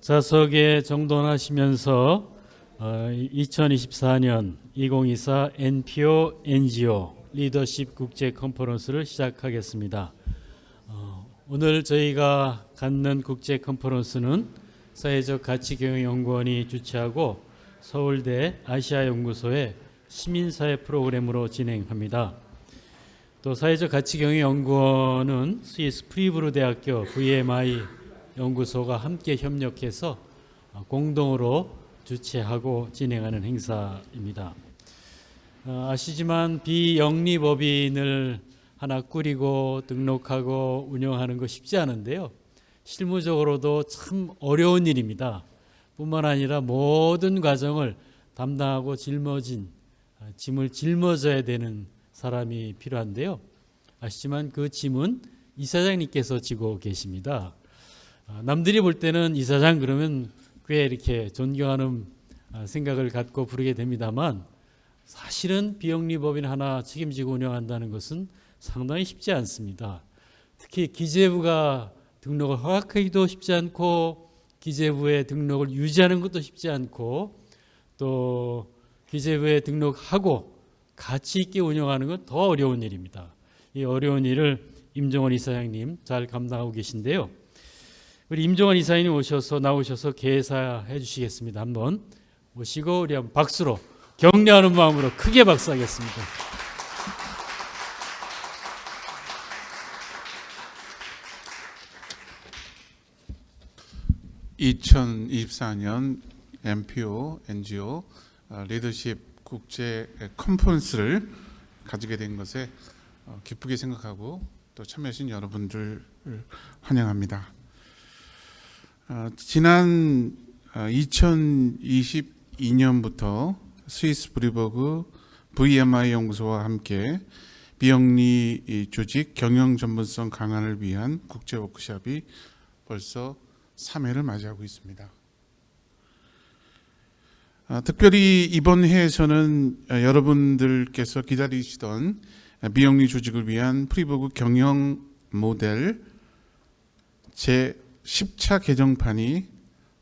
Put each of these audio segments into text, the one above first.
자석에 정돈하시면서 2024년 2024 NPO NGO 리더십 국제 컨퍼런스를 시작하겠습니다. 오늘 저희가 갖는 국제 컨퍼런스는 사회적 가치경영연구원이 주최하고 서울대 아시아연구소의 시민사회 프로그램으로 진행합니다. 또 사회적 가치경영연구원은 스위스 프리부르 대학교 VMI 연구소가 함께 협력해서 공동으로 주최하고 진행하는 행사입니다. 아시지만 비영리법인을 하나 꾸리고 등록하고 운영하는 거 쉽지 않은데요. 실무적으로도 참 어려운 일입니다. 뿐만 아니라 모든 과정을 담당하고 짐을 짊어져야 되는 사람이 필요한데요. 아시지만 그 짐은 이사장님께서 지고 계십니다. 남들이 볼 때는 이사장 그러면 꽤 이렇게 존경하는 생각을 갖고 부르게 됩니다만 사실은 비영리법인 하나 책임지고 운영한다는 것은 상당히 쉽지 않습니다. 특히 기재부가 등록을 허락하기도 쉽지 않고 기재부의 등록을 유지하는 것도 쉽지 않고 또 기재부에 등록하고 가치 있게 운영하는 건 더 어려운 일입니다. 이 어려운 일을 임종원 이사장님 잘 감당하고 계신데요. 우리 임종원 이사장님 나오셔서 개사해 주시겠습니다. 한번 모시고 우리 한번 박수로 격려하는 마음으로 크게 박수하겠습니다. (2024년) NPO NGO 리더십 국제 컨퍼런스를 가지게 된 것에 기쁘게 생각하고 또 참여하신 여러분들을 환영합니다. 지난 2022년부터 스위스 브리버그 VMI 연구소와 함께 비영리 조직 경영 전문성 강화를 위한 국제 워크숍이 벌써 3회를 맞이하고 있습니다. 특별히 이번 해에서는 여러분들께서 기다리시던 비영리 조직을 위한 프리버그 경영 모델 제10차 개정판이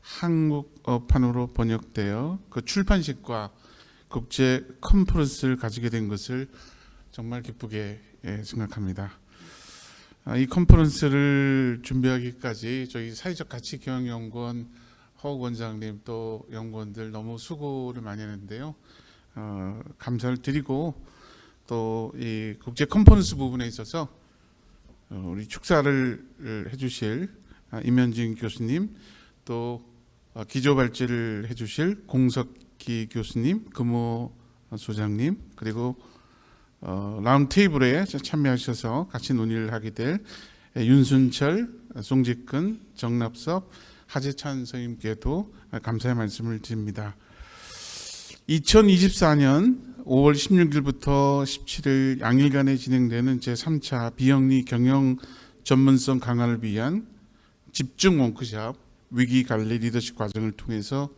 한국어판으로 번역되어 그 출판식과 국제 컨퍼런스를 가지게 된 것을 정말 기쁘게 생각합니다. 이 컨퍼런스를 준비하기까지 저희 사회적 가치경영연구원 허욱 원장님 또 연구원들 너무 수고를 많이 했는데요. 감사를 드리고 또 이 국제 컨퍼런스 부분에 있어서 우리 축사를 해주실 임현진 교수님 또 기조발제를 해주실 공석기 교수님, 금호 소장님 그리고 라운드 테이블에 참여하셔서 같이 논의를 하게 될 윤순철, 송직근, 정납섭, 하재찬 선생님께도 감사의 말씀을 드립니다. 2024년 5월 16일부터 17일 양일간에 진행되는 제3차 비영리 경영 전문성 강화를 위한 집중 워크숍 위기관리 리더십 과정을 통해서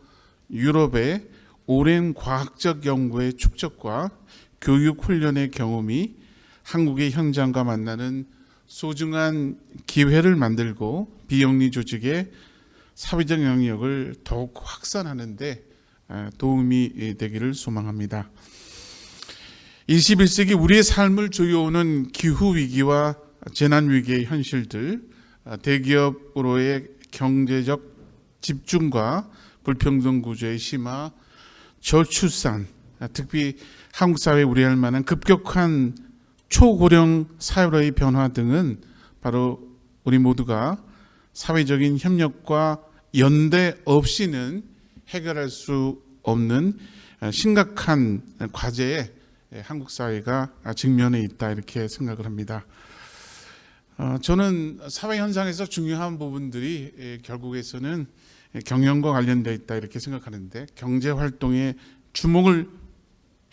유럽의 오랜 과학적 연구의 축적과 교육 훈련의 경험이 한국의 현장과 만나는 소중한 기회를 만들고 비영리 조직의 사회적 영역을 더욱 확산하는 데 도움이 되기를 소망합니다. 21세기 우리의 삶을 조여오는 기후위기와 재난위기의 현실들, 대기업으로의 경제적 집중과 불평등 구조의 심화, 저출산, 특히 한국 사회에 우려할 만한 급격한 초고령 사회로의 변화 등은 바로 우리 모두가 사회적인 협력과 연대 없이는 해결할 수 없는 심각한 과제에 한국 사회가 직면해 있다 이렇게 생각을 합니다. 저는 사회 현상에서 중요한 부분들이 결국에서는 경영과 관련되어 있다 이렇게 생각하는데 경제 활동에 주목을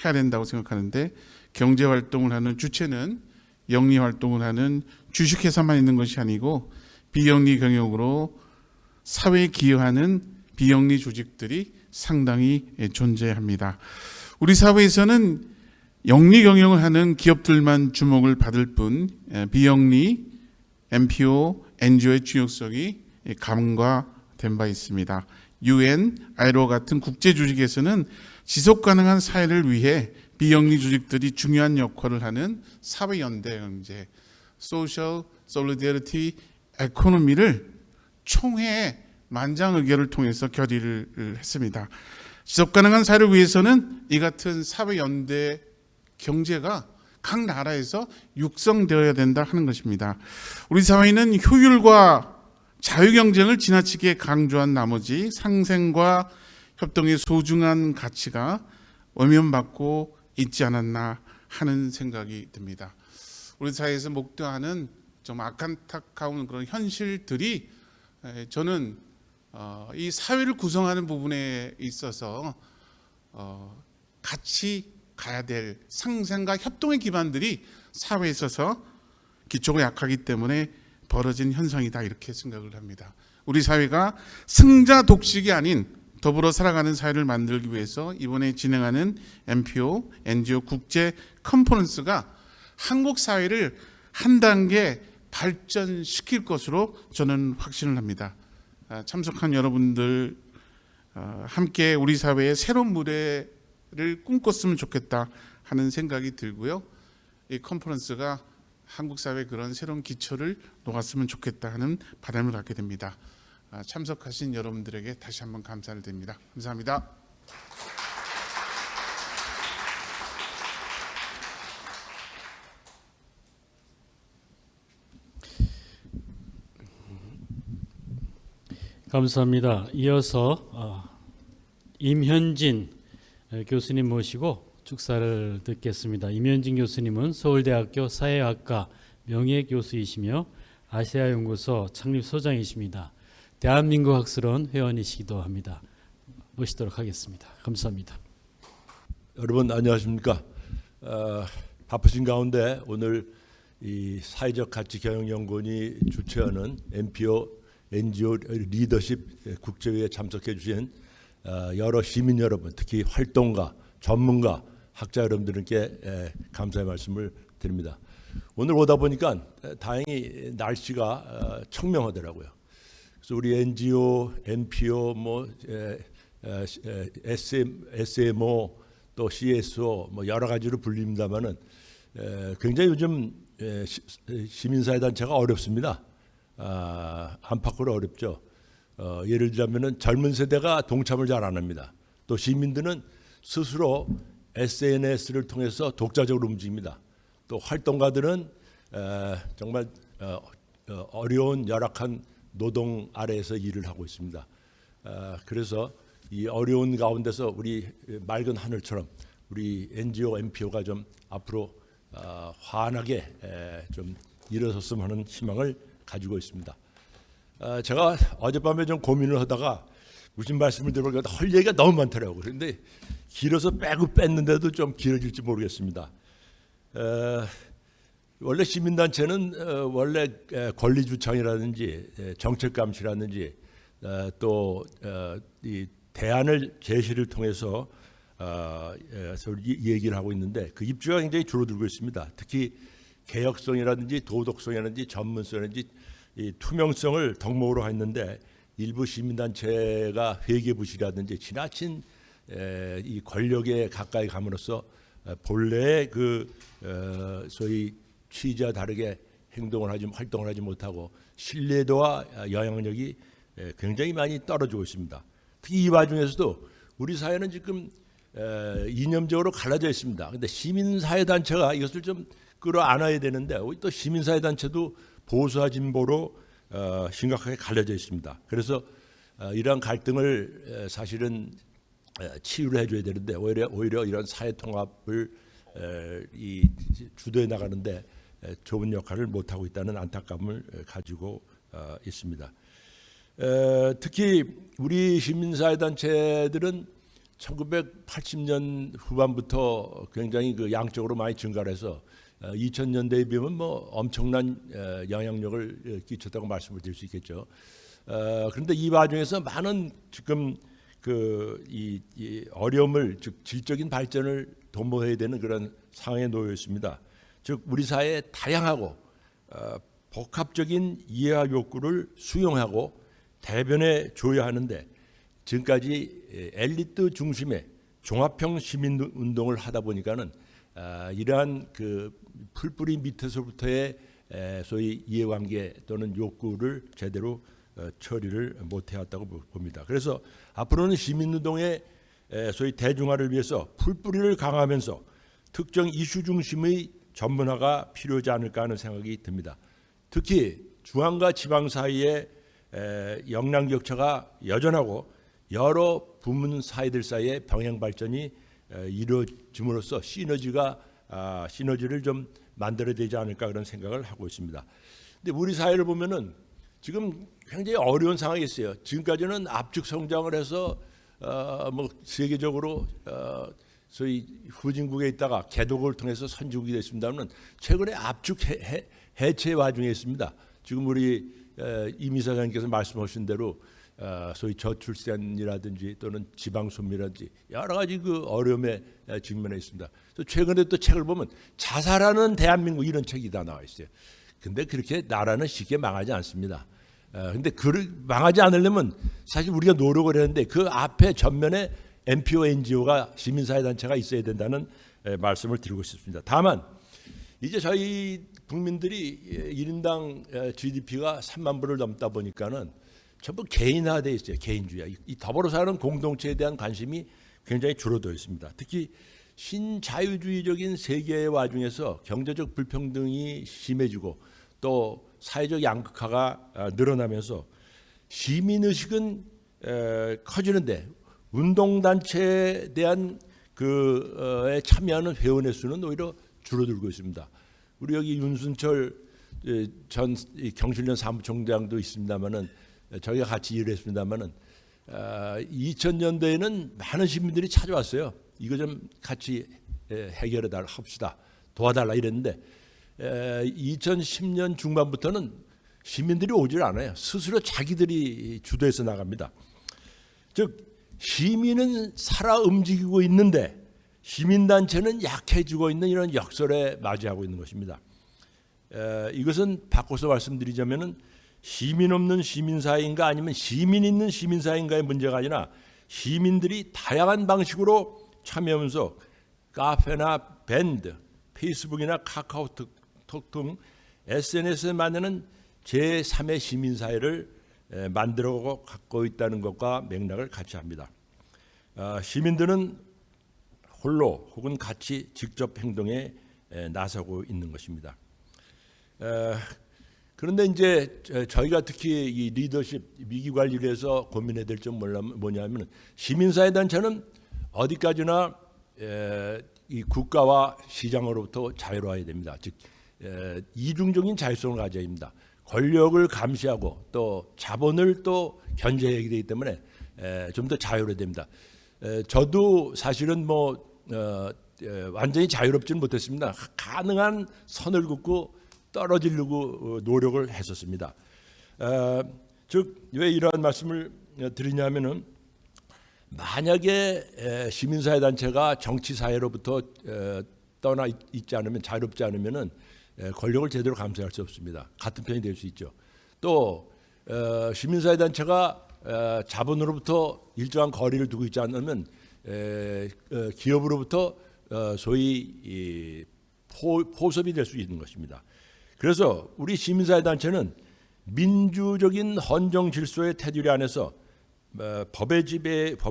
해야 된다고 생각하는데 경제 활동을 하는 주체는 영리 활동을 하는 주식회사만 있는 것이 아니고 비영리 경영으로 사회에 기여하는 비영리 조직들이 상당히 존재합니다. 우리 사회에서는 영리 경영을 하는 기업들만 주목을 받을 뿐 비영리, NPO, NGO의 중요성이 된 바 있습니다. UN, ILO 같은 국제 조직에서는 지속 가능한 사회를 위해 비영리 조직들이 중요한 역할을 하는 사회 연대 경제, Social Solidarity Economy를 총회의 만장의결을 통해서 결의를 했습니다. 지속 가능한 사회를 위해서는 이 같은 사회 연대 경제가 각 나라에서 육성되어야 된다 하는 것입니다. 우리 사회는 효율과 자유경쟁을 지나치게 강조한 나머지 상생과 협동의 소중한 가치가 외면받고 있지 않았나 하는 생각이 듭니다. 우리 사회에서 목도하는 좀 안타까운 그런 현실들이 저는 이 사회를 구성하는 부분에 있어서 같이 가야 될 상생과 협동의 기반들이 사회에 있어서 기초가 약하기 때문에 벌어진 현상이다 이렇게 생각을 합니다. 우리 사회가 승자 독식이 아닌 더불어 살아가는 사회를 만들기 위해서 이번에 진행하는 MPO, NGO 국제 컨퍼런스가 한국 사회를 한 단계 발전시킬 것으로 저는 확신을 합니다. 참석한 여러분들 함께 우리 사회의 새로운 무대를 꿈꿨으면 좋겠다 하는 생각이 들고요. 이 컨퍼런스가 한국 사회의 그런 새로운 기초를 놓았으면 좋겠다 하는 바람을 갖게 됩니다. 참석하신 여러분들에게 다시 한번 감사를 드립니다. 감사합니다. 감사합니다. 이어서 임현진 교수님 모시고 축사를 듣겠습니다. 임현진 교수님은 서울대학교 사회학과 명예교수이시며 아시아연구소 창립소장이십니다. 대한민국 학술원 회원이시기도 합니다. 모시도록 하겠습니다. 감사합니다. 여러분 안녕하십니까? 바쁘신 가운데 오늘 이 사회적 가치 경영연구원이 주최하는 MPO NGO 리더십 국제회의에 참석해 주신 여러 시민 여러분, 특히 활동가, 전문가, 학자 여러분들께 감사의 말씀을 드립니다. 오늘 오다 보니까 다행히 날씨가 청명하더라고요. 그래서 우리 NGO, MPO, SMO, 또 CSO 여러 가지로 불립니다만은 굉장히 요즘 시민사회 단체가 어렵습니다. 안팎으로 어렵죠. 예를 들자면은 젊은 세대가 동참을 잘 안 합니다. 또 시민들은 스스로 SNS를 통해서 독자적으로 움직입니다. 또 활동가들은 정말 어려운 열악한 노동 아래에서 일을 하고 있습니다. 그래서 이 어려운 가운데서 우리 맑은 하늘처럼 우리 NGO, MPO가 좀 앞으로 환하게 좀 일어섰으면 하는 희망을 가지고 있습니다. 제가 어젯밤에 좀 고민을 하다가 무슨 말씀을 드려볼까 할 얘기가 너무 많더라고요. 그런데 길어서 빼고 뺐는데도 좀 길어질지 모르겠습니다. 원래 시민단체는 원래 권리주창이라든지 정책감시라든지 또 이 대안을 제시를 통해서 얘기를 하고 있는데 그 입주가 굉장히 줄어들고 있습니다. 특히 개혁성이라든지 도덕성이라든지 전문성이라든지 이 투명성을 덕목으로 했는데 일부 시민단체가 회계부실이라든지 지나친 이 권력에 가까이 감으로써 본래의 그 소위 취지와 다르게 활동을 하지 못하고 신뢰도와 영향력이 굉장히 많이 떨어지고 있습니다. 특히 이 와중에서도 우리 사회는 지금 이념적으로 갈라져 있습니다. 그런데 시민사회단체가 이것을 좀 끌어안아야 되는데 또 시민사회단체도 보수와 진보로 심각하게 갈려져 있습니다. 그래서 이러한 갈등을 사실은 치유를 해줘야 되는데 오히려 이런 사회 통합을 주도해 나가는데 좋은 역할을 못 하고 있다는 안타까움을 가지고 있습니다. 특히 우리 시민사회단체들은 1980년 후반부터 굉장히 그 양적으로 많이 증가를 해서 2000년대에 비하면 엄청난 영향력을 끼쳤다고 말씀을 드릴 수 있겠죠. 그런데 이 와중에서 많은 지금 이 어려움을 즉 질적인 발전을 도모해야 되는 그런 상황에 놓여 있습니다. 즉 우리 사회의 다양하고 복합적인 이해와 욕구를 수용하고 대변해 줘야 하는데 지금까지 엘리트 중심의 종합형 시민 운동을 하다 보니까는 이러한 그 풀뿌리 밑에서부터의 소위 이해관계 또는 욕구를 제대로 처리를 못해왔다고 봅니다. 그래서 앞으로는 시민운동의 소위 대중화를 위해서 풀뿌리를 강화하면서 특정 이슈 중심의 전문화가 필요하지 않을까 하는 생각이 듭니다. 특히 중앙과 지방 사이에 역량 격차가 여전하고 여러 부문 사이들 사이에 병행 발전이 이루어짐으로써 시너지를 좀 만들어야 되지 않을까 그런 생각을 하고 있습니다. 근데 우리 사회를 보면은 지금 굉장히 어려운 상황이 있어요. 지금까지는 압축 성장을 해서 뭐 세계적으로 소위 후진국에 있다가 개도국을 통해서 선진국이 됐습니다만 최근에 압축 해체 와중에 있습니다. 지금 우리 임 이사장님께서 말씀하신 대로 소위 저출산이라든지 또는 지방소멸이라든지 여러 가지 그 어려움에 직면해 있습니다. 그래서 최근에 또 책을 보면 자살하는 대한민국 이런 책이 다 나와 있어요. 근데 그렇게 나라는 쉽게 망하지 않습니다. 근데 망하지 않으려면 사실 우리가 노력을 했는데 그 앞에 전면에 NPO, NGO가 시민사회단체가 있어야 된다는 말씀을 드리고 싶습니다. 다만 이제 저희 국민들이 1인당 GDP가 3만 불을 넘다 보니까는 전부 개인화되어 있어요. 개인주의야. 이 더불어 사는 공동체에 대한 관심이 굉장히 줄어들어 있습니다. 특히 신자유주의적인 세계의 와중에서 경제적 불평등이 심해지고 또 사회적 양극화가 늘어나면서 시민의식은 커지는데 운동단체에 대한 그에 참여하는 회원의 수는 오히려 줄어들고 있습니다. 우리 여기 윤순철 전 경실련 사무총장도 있습니다만은 저희가 같이 일을 했습니다만은 2000년대에는 많은 시민들이 찾아왔어요. 이거 좀 같이 해결해 달라 합시다. 도와달라 이랬는데 2010년 중반부터는 시민들이 오질 않아요. 스스로 자기들이 주도해서 나갑니다. 즉 시민은 살아 움직이고 있는데 시민단체는 약해지고 있는 이런 역설에 맞이하고 있는 것입니다. 이것은 바꿔서 말씀드리자면은 시민 없는 시민사회인가 아니면 시민 있는 시민사회인가의 문제가 아니라 시민들이 다양한 방식으로 참여하면서 카페나 밴드, 페이스북이나 카카오톡 등 SNS에 만드는 제3의 시민사회를 만들어 갖고 있다는 것과 맥락을 같이 합니다. 시민들은 홀로 혹은 같이 직접 행동에 나서고 있는 것입니다. 그런데 이제 저희가 특히 이 리더십 위기 관리를 해서 고민해야 될 점 뭐냐면 시민사회 단체는 어디까지나 이 국가와 시장으로부터 자유로워야 됩니다. 즉 이중적인 자율성을 가져야 합니다. 권력을 감시하고 또 자본을 또 견제해야 되기 때문에 좀 더 자유로워야 됩니다. 저도 사실은 완전히 자유롭지는 못했습니다. 가능한 선을 긋고 떨어지려고 노력을 했었습니다. 즉 왜 이러한 말씀을 드리냐면은 만약에 시민사회 단체가 정치 사회로부터 떠나 있지 않으면 자유롭지 않으면은 권력을 제대로 감시할 수 없습니다. 같은 편이 될 수 있죠. 또 시민사회 단체가 자본으로부터 일정한 거리를 두고 있지 않으면 기업으로부터 소위 포섭이 될 수 있는 것입니다. 그래서 우리 시민사회 단체는 민주적인 헌정 질서의 테두리 안에서 법에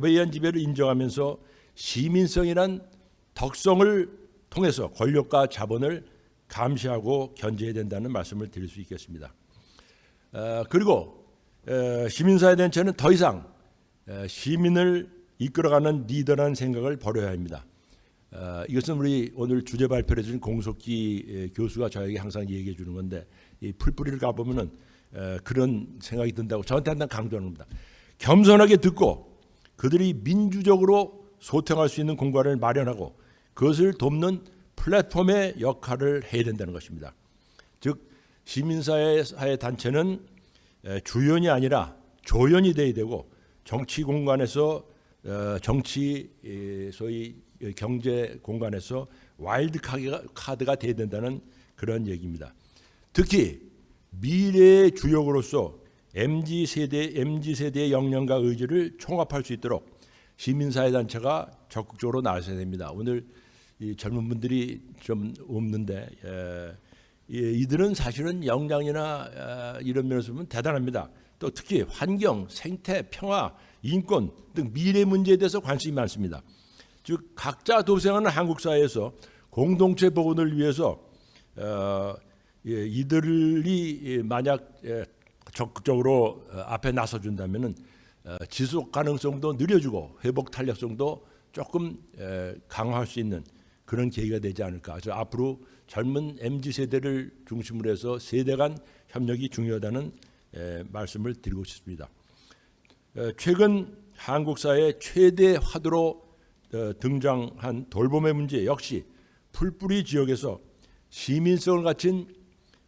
의한 지배를 인정하면서 시민성이란 덕성을 통해서 권력과 자본을 감시하고 견제해야 된다는 말씀을 드릴 수 있겠습니다. 그리고 시민사회 단체는 더 이상 시민을 이끌어가는 리더라는 생각을 버려야 합니다. 이것은 우리 오늘 주제 발표를 해준 공석기 교수가 저에게 항상 얘기해 주는 건데 이 풀뿌리를 가보면은 그런 생각이 든다고 저한테 항상 강조하는 겁니다. 겸손하게 듣고 그들이 민주적으로 소통할 수 있는 공간을 마련하고 그것을 돕는 플랫폼의 역할을 해야 된다는 것입니다. 즉 시민사회 단체는 주연이 아니라 조연이 돼야 되고 정치 공간에서 정치 소위 경제 공간에서 와일드 카드가 돼야 된다는 그런 얘기입니다. 특히 미래의 주역으로서 MZ세대의 역량과 의지를 총합할 수 있도록 시민사회단체가 적극적으로 나서야 됩니다. 오늘 이 젊은 분들이 좀 없는데 이들은 사실은 역량이나 이런 면에서 보면 대단합니다. 또 특히 환경, 생태, 평화, 인권 등 미래 문제에 대해서 관심이 많습니다. 즉 각자 도생하는 한국 사회에서 공동체 복원을 위해서 이들이 만약 적극적으로 앞에 나서준다면은 지속 가능성도 느려지고 회복 탄력성도 조금 강화할 수 있는 그런 계기가 되지 않을까. 그래서 앞으로 젊은 MZ 세대를 중심으로 해서 세대 간 협력이 중요하다는 말씀을 드리고 싶습니다. 최근 한국 사회 최대 화두로 등장한 돌봄의 문제 역시 풀뿌리 지역에서 시민성을 갖춘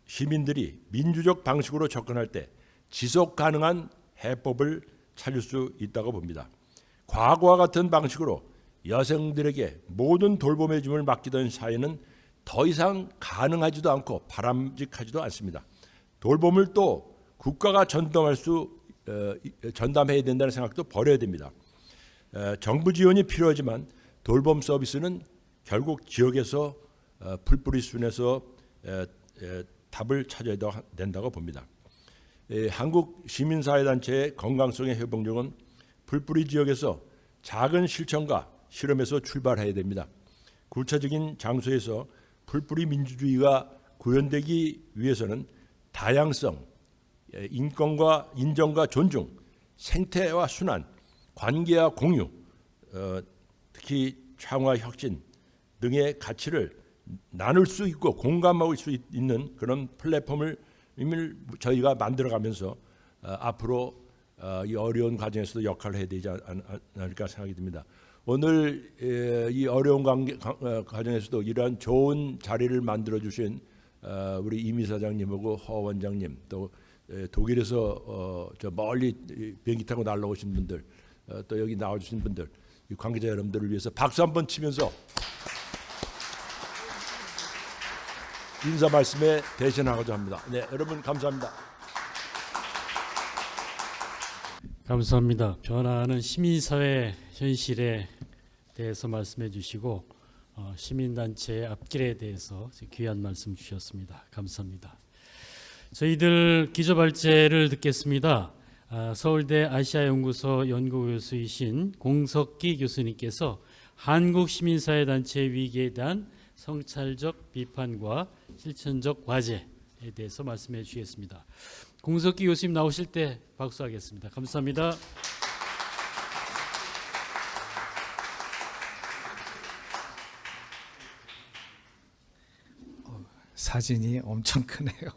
시민들이 민주적 방식으로 접근할 때 지속 가능한 해법을 찾을 수 있다고 봅니다. 과거와 같은 방식으로 여성들에게 모든 돌봄의 짐을 맡기던 사회는 더 이상 가능하지도 않고 바람직하지도 않습니다. 돌봄을 또 국가가 전담해야 된다는 생각도 버려야 됩니다. 정부 지원이 필요하지만 돌봄 서비스는 결국 지역에서 풀뿌리 수준에서 답을 찾아야 된다고 봅니다. 한국 시민사회단체의 건강성의 회복력은 풀뿌리 지역에서 작은 실천과 실험에서 출발해야 됩니다. 구체적인 장소에서 풀뿌리 민주주의가 구현되기 위해서는 다양성, 인정과 존중, 생태와 순환, 관계와 공유, 특히 창화 혁신 등의 가치를 나눌 수 있고 공감할 수 있는 그런 플랫폼을 저희가 만들어가면서 앞으로 이 어려운 과정에서도 역할을 해야 되지 않을까 생각이 듭니다. 오늘 이 어려운 과정에서도 이러한 좋은 자리를 만들어 주신 우리 이미 사장님하고 허 원장님, 또 독일에서 저 멀리 비행기 타고 날라오신 분들, 또 여기 나와주신 분들, 이 관계자 여러분들을 위해서 박수 한번 치면서 인사 말씀에 대신하고자 합니다. 네, 여러분 감사합니다. 감사합니다. 변화하는 시민사회 현실에 대해서 말씀해 주시고 시민단체의 앞길에 대해서 귀한 말씀 주셨습니다. 감사합니다. 저희들 기조발제를 듣겠습니다. 서울대 아시아연구소 연구교수이신 공석기 교수님께서 한국시민사회단체 위기에 대한 성찰적 비판과 실천적 과제에 대해서 말씀해 주시겠습니다. 공석기 교수님 나오실 때 박수하겠습니다. 감사합니다. 사진이 엄청 크네요.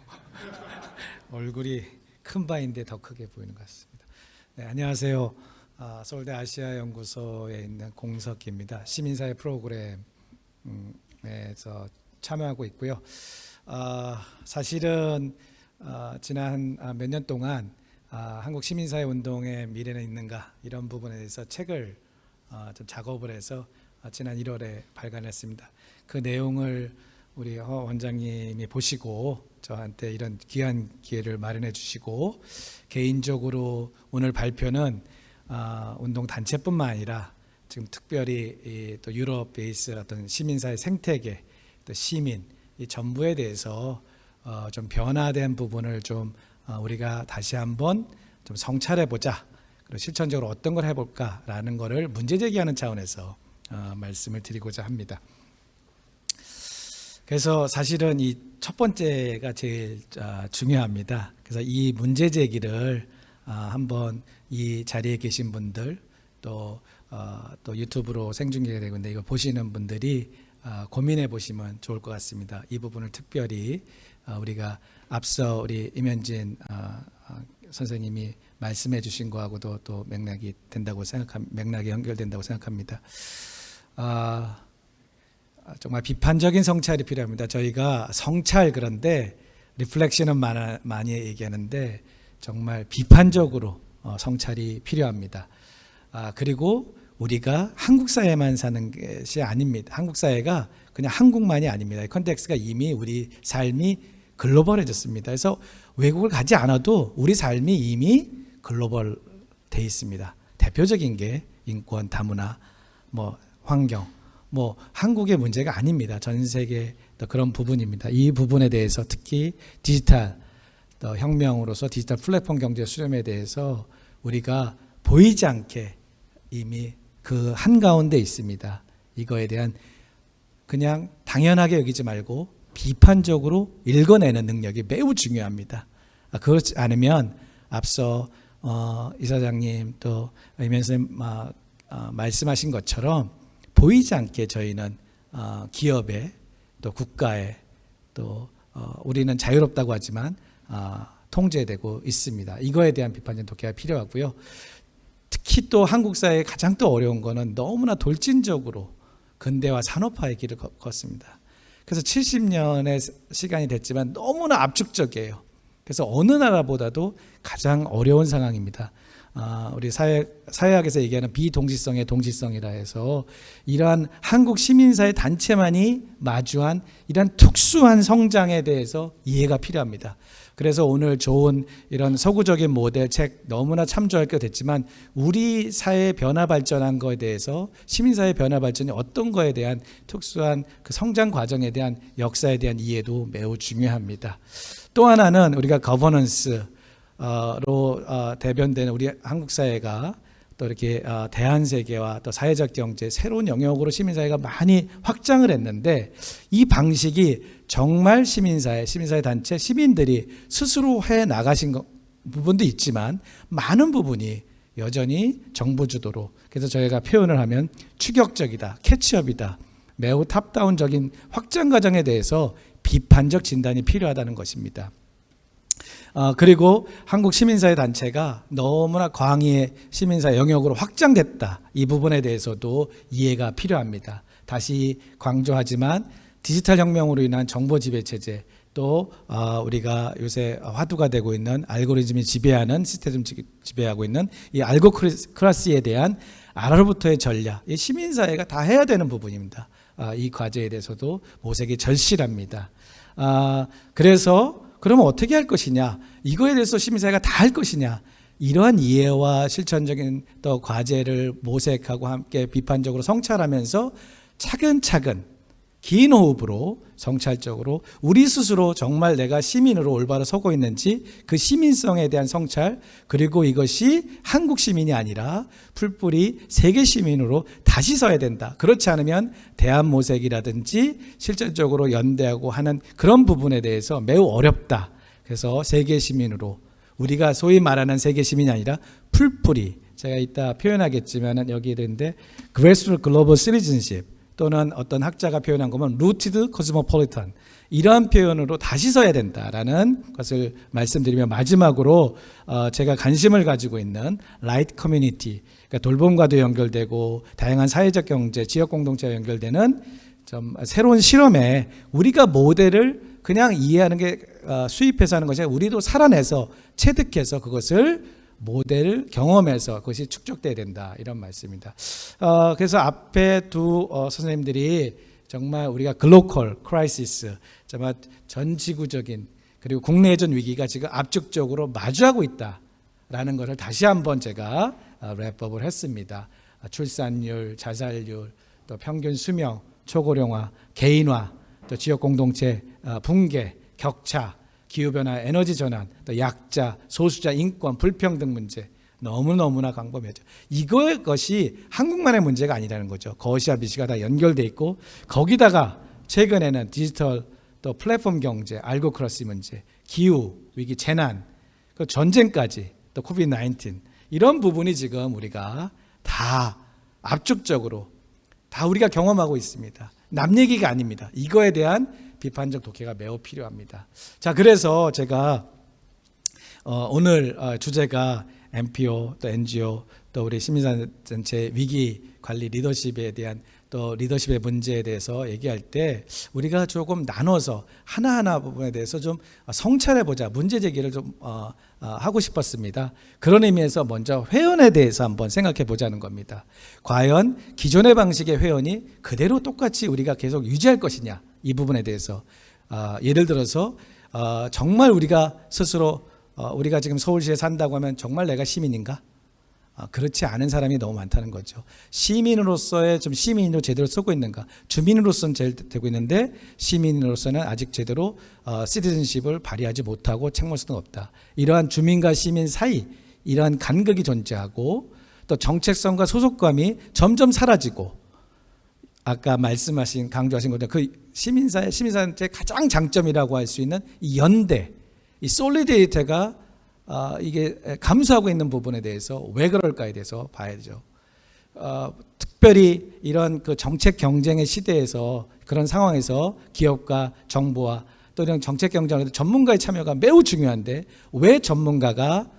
얼굴이 큰 바인데 더 크게 보이는 것 같습니다. 네, 안녕하세요. 서울대 아시아연구소에 있는 공석기입니다. 시민사회 프로그램에서 참여하고 있고요. 사실은 지난 몇 년 동안 한국 시민사회 운동의 미래는 있는가 이런 부분에 대해서 책을 좀 작업을 해서 지난 1월에 발간했습니다. 그 내용을 우리 허 원장님이 보시고 저한테 이런 귀한 기회를 마련해 주시고, 개인적으로 오늘 발표는 운동 단체뿐만 아니라 지금 특별히 또 유럽 베이스 어떤 시민사회 생태계, 또 시민 이 전부에 대해서 좀 변화된 부분을 좀 우리가 다시 한번 좀 성찰해 보자, 그리고 실천적으로 어떤 걸 해볼까라는 거를 문제 제기하는 차원에서 말씀을 드리고자 합니다. 그래서 사실은 이 첫 번째가 제일 중요합니다. 그래서 이 문제 제기를 한번 이 자리에 계신 분들, 또 유튜브로 생중계가 되고 있는데 이거 보시는 분들이 고민해 보시면 좋을 것 같습니다. 이 부분을 특별히 우리가 앞서 우리 임현진 선생님이 말씀해 주신 거하고도 또 맥락이 연결된다고 생각합니다. 정말 비판적인 성찰이 필요합니다. 저희가 성찰, 그런데 리플렉션은 많이 얘기하는데 정말 비판적으로 성찰이 필요합니다. 그리고 우리가 한국 사회만 사는 것이 아닙니다. 한국 사회가 그냥 한국만이 아닙니다. 이 컨텍스트가 이미 우리 삶이 글로벌해졌습니다. 그래서 외국을 가지 않아도 우리 삶이 이미 글로벌 돼 있습니다. 대표적인 게 인권, 다문화, 뭐 환경, 뭐 한국의 문제가 아닙니다. 전 세계 그런 부분입니다. 이 부분에 대해서 특히 디지털 혁명으로서 디지털 플랫폼 경제 수렴에 대해서 우리가 보이지 않게 이미 그 한가운데 있습니다. 이거에 대한 그냥 당연하게 여기지 말고 비판적으로 읽어내는 능력이 매우 중요합니다. 그렇지 않으면 앞서 이사장님 또 이면 선생님 말씀하신 것처럼 보이지 않게 저희는 기업에 또 국가에 또 우리는 자유롭다고 하지만 통제되고 있습니다. 이거에 대한 비판적 독해가 필요하고요. 특히 또 한국 사회의 가장 또 어려운 거는 너무나 돌진적으로 근대화 산업화의 길을 걷습니다. 그래서 70년의 시간이 됐지만 너무나 압축적이에요. 그래서 어느 나라보다도 가장 어려운 상황입니다. 우리 사회학에서 얘기하는 비동시성의 동시성이라 해서 이러한 한국 시민사회 단체만이 마주한 이러한 특수한 성장에 대해서 이해가 필요합니다. 그래서 오늘 좋은 이런 서구적인 모델 책 너무나 참조할 게 됐지만 우리 사회 변화 발전한 거에 대해서 시민사회 변화 발전이 어떤 거에 대한 특수한 그 성장 과정에 대한 역사에 대한 이해도 매우 중요합니다. 또 하나는 우리가 거버넌스로 대변되는 우리 한국 사회가 또 이렇게 대한세계와 또 사회적 경제 새로운 영역으로 시민사회가 많이 확장을 했는데 이 방식이 정말 시민사회 단체 시민들이 스스로 해 나가신 부분도 있지만 많은 부분이 여전히 정부 주도로 그래서 저희가 표현을 하면 추격적이다, 캐치업이다, 매우 탑다운적인 확장 과정에 대해서 비판적 진단이 필요하다는 것입니다. 그리고 한국 시민사회 단체가 너무나 광의의 시민사회 영역으로 확장됐다. 이 부분에 대해서도 이해가 필요합니다. 다시 강조하지만 디지털 혁명으로 인한 정보 지배 체제 또 우리가 요새 화두가 되고 있는 알고리즘이 지배하는 시스템 지배하고 있는 이 알고크라시에 대한 알아로부터의 전략, 이 시민사회가 다 해야 되는 부분입니다. 이 과제에 대해서도 모색이 절실합니다. 그래서 그러면 어떻게 할 것이냐? 이거에 대해서 시민사회가 다 할 것이냐? 이러한 이해와 실천적인 또 과제를 모색하고 함께 비판적으로 성찰하면서 차근차근 긴 호흡으로 성찰적으로 우리 스스로 정말 내가 시민으로 올바로 서고 있는지 그 시민성에 대한 성찰 그리고 이것이 한국 시민이 아니라 풀뿌리 세계 시민으로 다시 서야 된다. 그렇지 않으면 대안 모색이라든지 실질적으로 연대하고 하는 그런 부분에 대해서 매우 어렵다. 그래서 세계 시민으로 우리가 소위 말하는 세계 시민이 아니라 풀뿌리 제가 이따 표현하겠지만 여기 있는데 Grassroots Global Citizenship 또는 어떤 학자가 표현한 거면 Rooted Cosmopolitan 이러한 표현으로 다시 서야 된다라는 것을 말씀드리며 마지막으로 제가 관심을 가지고 있는 Light Community 그러니까 돌봄과도 연결되고 다양한 사회적 경제, 지역 공동체와 연결되는 좀 새로운 실험에 우리가 모델을 그냥 이해하는 게 수입해서 하는 것이 아니라 우리도 살아내서 체득해서 그것을 모델을 경험해서 그것이 축적돼야 된다 이런 말씀입니다. 그래서 앞에 두 선생님들이 정말 우리가 글로컬 크라이시스 정말 전 지구적인 그리고 국내외전 위기가 지금 압축적으로 마주하고 있다라는 것을 다시 한번 제가 랩업을 했습니다. 출산율, 자살률, 또 평균 수명, 초고령화, 개인화, 또 지역 공동체 붕괴, 격차, 기후변화, 에너지 전환, 또 약자, 소수자 인권, 불평등 문제 너무너무나 광범위하죠. 이것이 한국만의 문제가 아니라는 거죠. 거시와 미시가 다 연결돼 있고 거기다가 최근에는 디지털 또 플랫폼 경제, 알고크라시 문제, 기후 위기, 재난, 그 전쟁까지 또 코비드-19 이런 부분이 지금 우리가 다 압축적으로 다 우리가 경험하고 있습니다. 남 얘기가 아닙니다. 이거에 대한 비판적 독해가 매우 필요합니다. 자, 그래서 제가 오늘 주제가 NPO 또 NGO 또 우리 시민단체 위기 관리 리더십에 대한 또 리더십의 문제에 대해서 얘기할 때 우리가 조금 나눠서 하나하나 부분에 대해서 좀 성찰해 보자 문제 제기를 좀 하고 싶었습니다. 그런 의미에서 먼저 회원에 대해서 한번 생각해 보자는 겁니다. 과연 기존의 방식의 회원이 그대로 똑같이 우리가 계속 유지할 것이냐 이 부분에 대해서 예를 들어서 정말 우리가 스스로 우리가 지금 서울시에 산다고 하면 정말 내가 시민인가? 그렇지 않은 사람이 너무 많다는 거죠. 시민으로서의 좀 시민으로 제대로 쓰고 있는가? 주민으로서는 제일 되고 있는데 시민으로서는 아직 제대로 시티즌십을 발휘하지 못하고 책무할 수는 없다. 이러한 주민과 시민 사이 이러한 간극이 존재하고 또 정책성과 소속감이 점점 사라지고 아까 말씀하신 강조하신 것처럼 그 시민사회의 가장 장점이라고 할 수 있는 이 연대, 이 솔리데이터가 이게 감소하고 있는 부분에 대해서 왜 그럴까에 대해서 봐야죠. 특별히 이런 그 정책 경쟁의 시대에서 그런 상황에서 기업과 정부와 또 이런 정책 경쟁에서 전문가의 참여가 매우 중요한데 왜 전문가가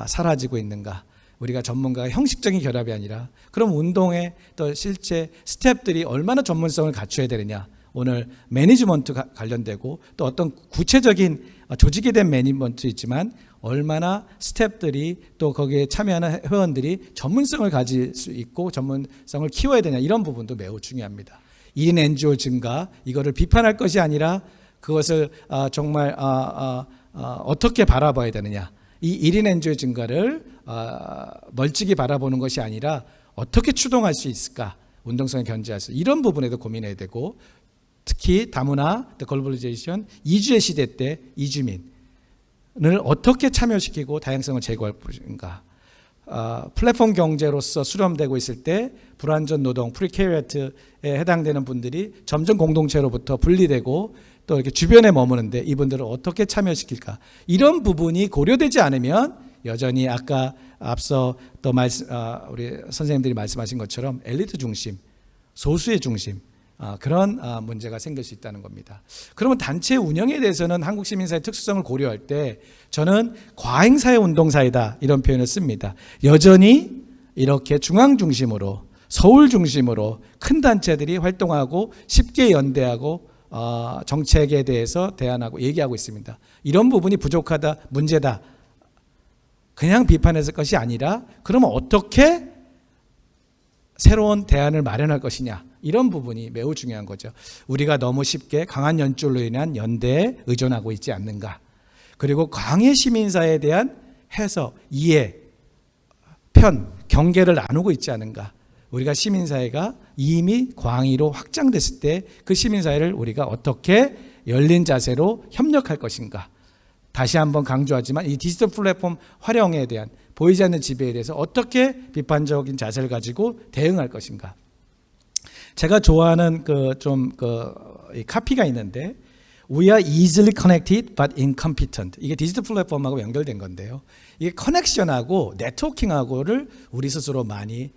사라지고 있는가? 우리가 전문가가 형식적인 결합이 아니라 그럼 운동에 또 실제 스텝들이 얼마나 전문성을 갖춰야 되느냐. 오늘 매니지먼트 관련되고 또 어떤 구체적인 조직에 대한 매니지먼트 있지만 얼마나 스텝들이 또 거기에 참여하는 회원들이 전문성을 가질 수 있고 전문성을 키워야 되냐 이런 부분도 매우 중요합니다. 1인 NGO 증가 이거를 비판할 것이 아니라 그것을 정말 어떻게 바라봐야 되느냐. 이 1인 NGO 증가를 멀찍이 바라보는 것이 아니라 어떻게 추동할 수 있을까. 운동성을 견제할 수 이런 부분에도 고민해야 되고 특히 다문화, 글로벌리제이션, 이주의 시대 때 이주민을 어떻게 참여시키고 다양성을 제고할 것인가. 플랫폼 경제로서 수렴되고 있을 때 불안전 노동, 프리케리어트에 해당되는 분들이 점점 공동체로부터 분리되고 또 이렇게 주변에 머무는데 이분들을 어떻게 참여시킬까. 이런 부분이 고려되지 않으면 여전히 아까 앞서 또 우리 선생님들이 말씀하신 것처럼 엘리트 중심, 소수의 중심 그런 문제가 생길 수 있다는 겁니다. 그러면 단체 운영에 대해서는 한국시민사회 특수성을 고려할 때 저는 과잉사회 운동사이다 이런 표현을 씁니다. 여전히 이렇게 중앙 중심으로 서울 중심으로 큰 단체들이 활동하고 쉽게 연대하고 정책에 대해서 대안하고 얘기하고 있습니다. 이런 부분이 부족하다, 문제다. 그냥 비판했을 것이 아니라 그러면 어떻게 새로운 대안을 마련할 것이냐 이런 부분이 매우 중요한 거죠. 우리가 너무 쉽게 강한 연줄로 인한 연대에 의존하고 있지 않는가. 그리고 광해 시민사회에 대한 해석, 이해, 편, 경계를 나누고 있지 않은가. 우리가 시민사회가 이미 광의로 확장됐을 때 그 시민사회를 우리가 어떻게 열린 자세로 협력할 것인가. 다시 한번 강조하지만 이 디지털 플랫폼 활용에 대한 보이지 않는 지배에 대해서 어떻게 비판적인 자세를 가지고 대응할 것인가. 제가 좋아하는 이 카피가 있는데 We are easily connected but incompetent. 이게 디지털 플랫폼하고 연결된 건데요. 이게 커넥션하고 네트워킹하고를 우리 스스로 많이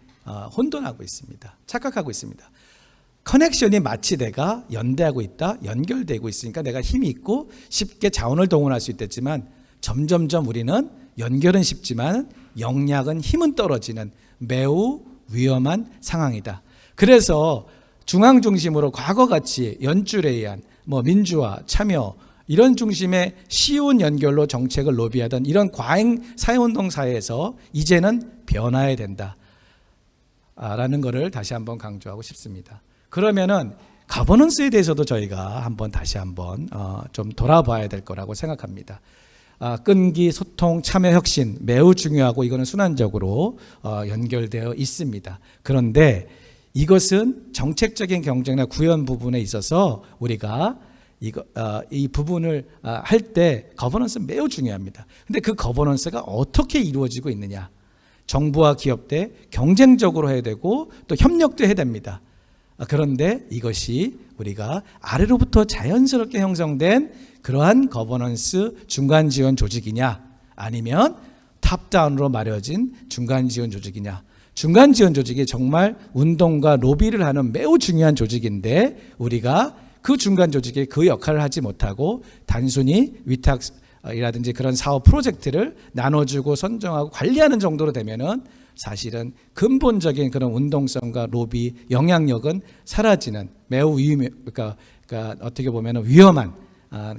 혼돈하고 있습니다. 착각하고 있습니다. 커넥션이 마치 내가 연대하고 있다, 연결되고 있으니까 내가 힘이 있고 쉽게 자원을 동원할 수 있겠지만 점점점 우리는 연결은 쉽지만 역량은 힘은 떨어지는 매우 위험한 상황이다. 그래서 중앙 중심으로 과거같이 연줄에 의한 민주화, 참여 이런 중심의 쉬운 연결로 정책을 로비하던 이런 과잉 사회운동 사회에서 이제는 변화해야 된다. 라는 것을 다시 한번 강조하고 싶습니다. 그러면은 가버넌스에 대해서도 저희가 다시 한번 좀 돌아봐야 될 거라고 생각합니다. 끈기, 소통, 참여, 혁신 매우 중요하고 이거는 순환적으로 연결되어 있습니다. 그런데 이것은 정책적인 경쟁이나 구현 부분에 있어서 우리가 이 부분을 할 때 거버넌스 매우 중요합니다. 근데 그 거버넌스가 어떻게 이루어지고 있느냐. 정부와 기업 대 경쟁적으로 해야 되고 또 협력도 해야 됩니다. 그런데 이것이 우리가 아래로부터 자연스럽게 형성된 그러한 거버넌스 중간 지원 조직이냐 아니면 탑다운으로 마련진 중간 지원 조직이냐. 중간 지원 조직이 정말 운동과 로비를 하는 매우 중요한 조직인데 우리가 그 중간 조직이 그 역할을 하지 못하고 단순히 위탁이라든지 그런 사업 프로젝트를 나눠주고 선정하고 관리하는 정도로 되면은 사실은 근본적인 그런 운동성과 로비 영향력은 사라지는 매우 그러니까 어떻게 보면 위험한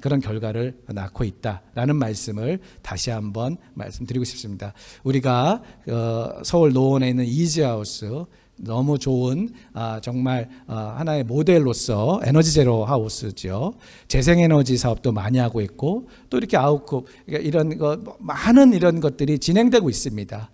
그런 결과를 낳고 있다라는 말씀을 다시 한번 말씀드리고 싶습니다. 우리가 서울 노원에 있는 이지하우스 너무 좋은 정말 하나의 모델로서 에너지 제로 하우스죠. 재생에너지 사업도 많이 하고 있고 또 이렇게 아웃쿰 그러니까 이런 많은 이런 것들이 진행되고 있습니다.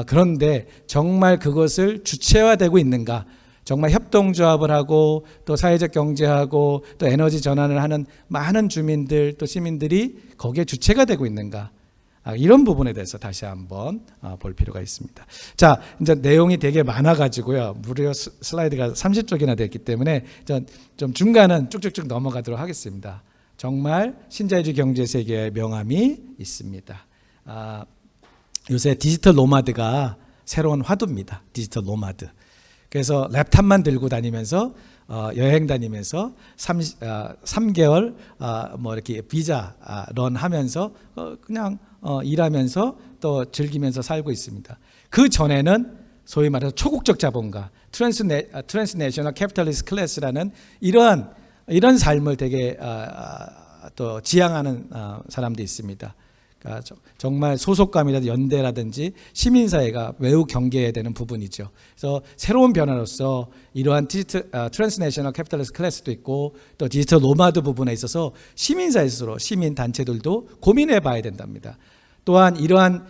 그런데 정말 그것을 주체화되고 있는가? 정말 협동조합을 하고 또 사회적 경제하고 또 에너지 전환을 하는 많은 주민들 또 시민들이 거기에 주체가 되고 있는가? 이런 부분에 대해서 다시 한번 볼 필요가 있습니다. 자, 이제 내용이 되게 많아가지고요. 무려 슬라이드가 30쪽이나 됐기 때문에 좀 중간은 쭉쭉쭉 넘어가도록 하겠습니다. 정말 신자유주의 경제 세계의 명암이 있습니다. 요새 디지털 노마드가 새로운 화두입니다. 디지털 노마드. 그래서 랩탑만 들고 다니면서 여행 다니면서 3개월 뭐 이렇게 비자 런 하면서 그냥 일하면서 또 즐기면서 살고 있습니다. 그 전에는 소위 말해서 초국적 자본가, 트랜스내셔널 캐피탈리스트 클래스라는 이런 삶을 되게 또 지향하는 사람도 있습니다. 그러니까 정말 소속감이라든지 연대라든지 시민사회가 매우 경계해야 되는 부분이죠. 그래서 새로운 변화로서 이러한 트랜스내셔널 캐피탈리스트 클래스도 있고 또 디지털 노마드 부분에 있어서 시민사회 스스로 시민단체들도 고민해 봐야 된답니다. 또한 이러한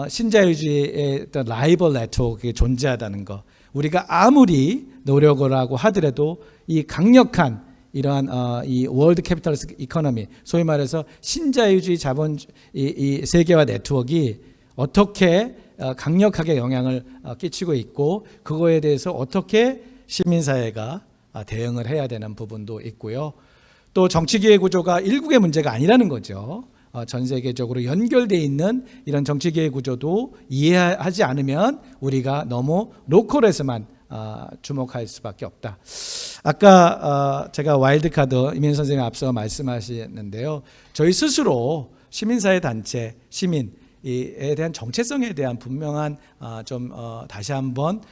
신자유주의의 어떤 라이벌 네트워크가 존재하다는 것, 우리가 아무리 노력을 하고 하더라도 이 강력한 이러한 이 월드 캐피탈리스트 이코노미, 소위 말해서 신자유주의 자본 이 세계화 네트워크가 어떻게 강력하게 영향을 끼치고 있고 그거에 대해서 어떻게 시민사회가 대응을 해야 되는 부분도 있고요. 또 정치기회 구조가 일국의 문제가 아니라는 거죠. 전 세계적으로 연결되어 있는 이런 정치기회 구조도 이해하지 않으면 우리가 너무 로컬에서만 주목할 수밖에 없다. 아까 제가 와일드카드 이민 선생님 앞서 말씀하셨는데요. 저희 스스로 시민사회 단체, 시민에 대한 정체성에 대한 분명한 좀 다시 한번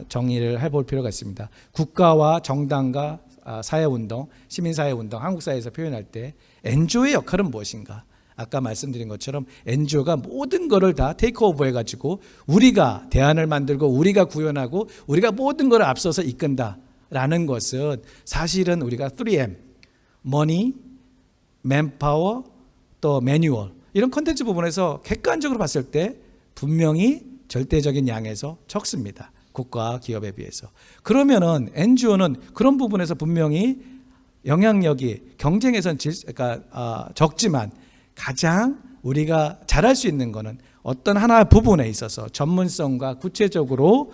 정의를 해볼 필요가 있습니다. 국가와 정당과 사회운동, 시민사회운동, 한국사회에서 표현할 때 NGO의 역할은 무엇인가? 아까 말씀드린 것처럼 NGO가 모든 것을 다 테이크오버 해가지고 우리가 대안을 만들고 우리가 구현하고 우리가 모든 것을 앞서서 이끈다라는 것은 사실은 우리가 3M, Money, Manpower, 또 매뉴얼 이런 컨텐츠 부분에서 객관적으로 봤을 때 분명히 절대적인 양에서 적습니다. 국가 기업에 비해서. 그러면은 NGO는 그런 부분에서 분명히 영향력이 경쟁에선 적지만 가장 우리가 잘할 수 있는 것은 어떤 하나 부분에 있어서 전문성과 구체적으로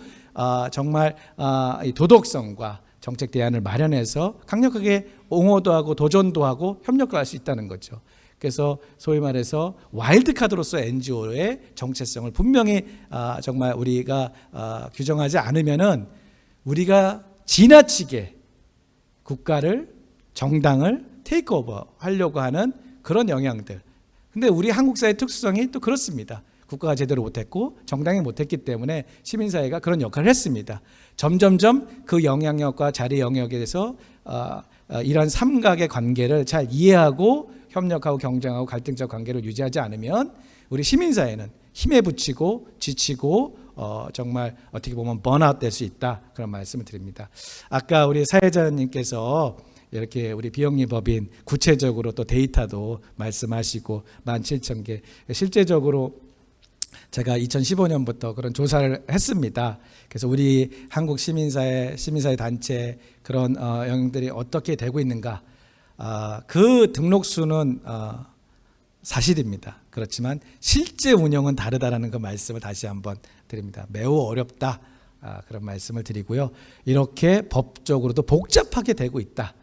정말 이 도덕성과 정책 대안을 마련해서 강력하게 옹호도 하고 도전도 하고 협력도 할 수 있다는 거죠. 그래서 소위 말해서 와일드카드로서 NGO의 정체성을 분명히 정말 우리가 규정하지 않으면은 우리가 지나치게 국가를 정당을 테이크오버 하려고 하는 그런 영향들. 근데 우리 한국 사회 특수성이 또 그렇습니다. 국가가 제대로 못했고 정당이 못했기 때문에 시민사회가 그런 역할을 했습니다. 점점점 그 영향력과 자리 영역에 대해서 이러한 삼각의 관계를 잘 이해하고 협력하고 경쟁하고 갈등적 관계를 유지하지 않으면 우리 시민사회는 힘에 부치고 지치고 정말 어떻게 보면 번아웃 될 수 있다, 그런 말씀을 드립니다. 아까 우리 사회자님께서 이렇게 우리 비영리 법인 구체적으로 또 데이터도 말씀하시고 17,000개, 실제적으로 제가 2015년부터 그런 조사를 했습니다. 그래서 우리 한국 시민사회 단체 그런 영향들이 어떻게 되고 있는가, 그 등록 수는 사실입니다. 그렇지만 실제 운영은 다르다라는 그 말씀을 다시 한번 드립니다. 매우 어렵다, 그런 말씀을 드리고요. 이렇게 법적으로도 복잡하게 되고 있다,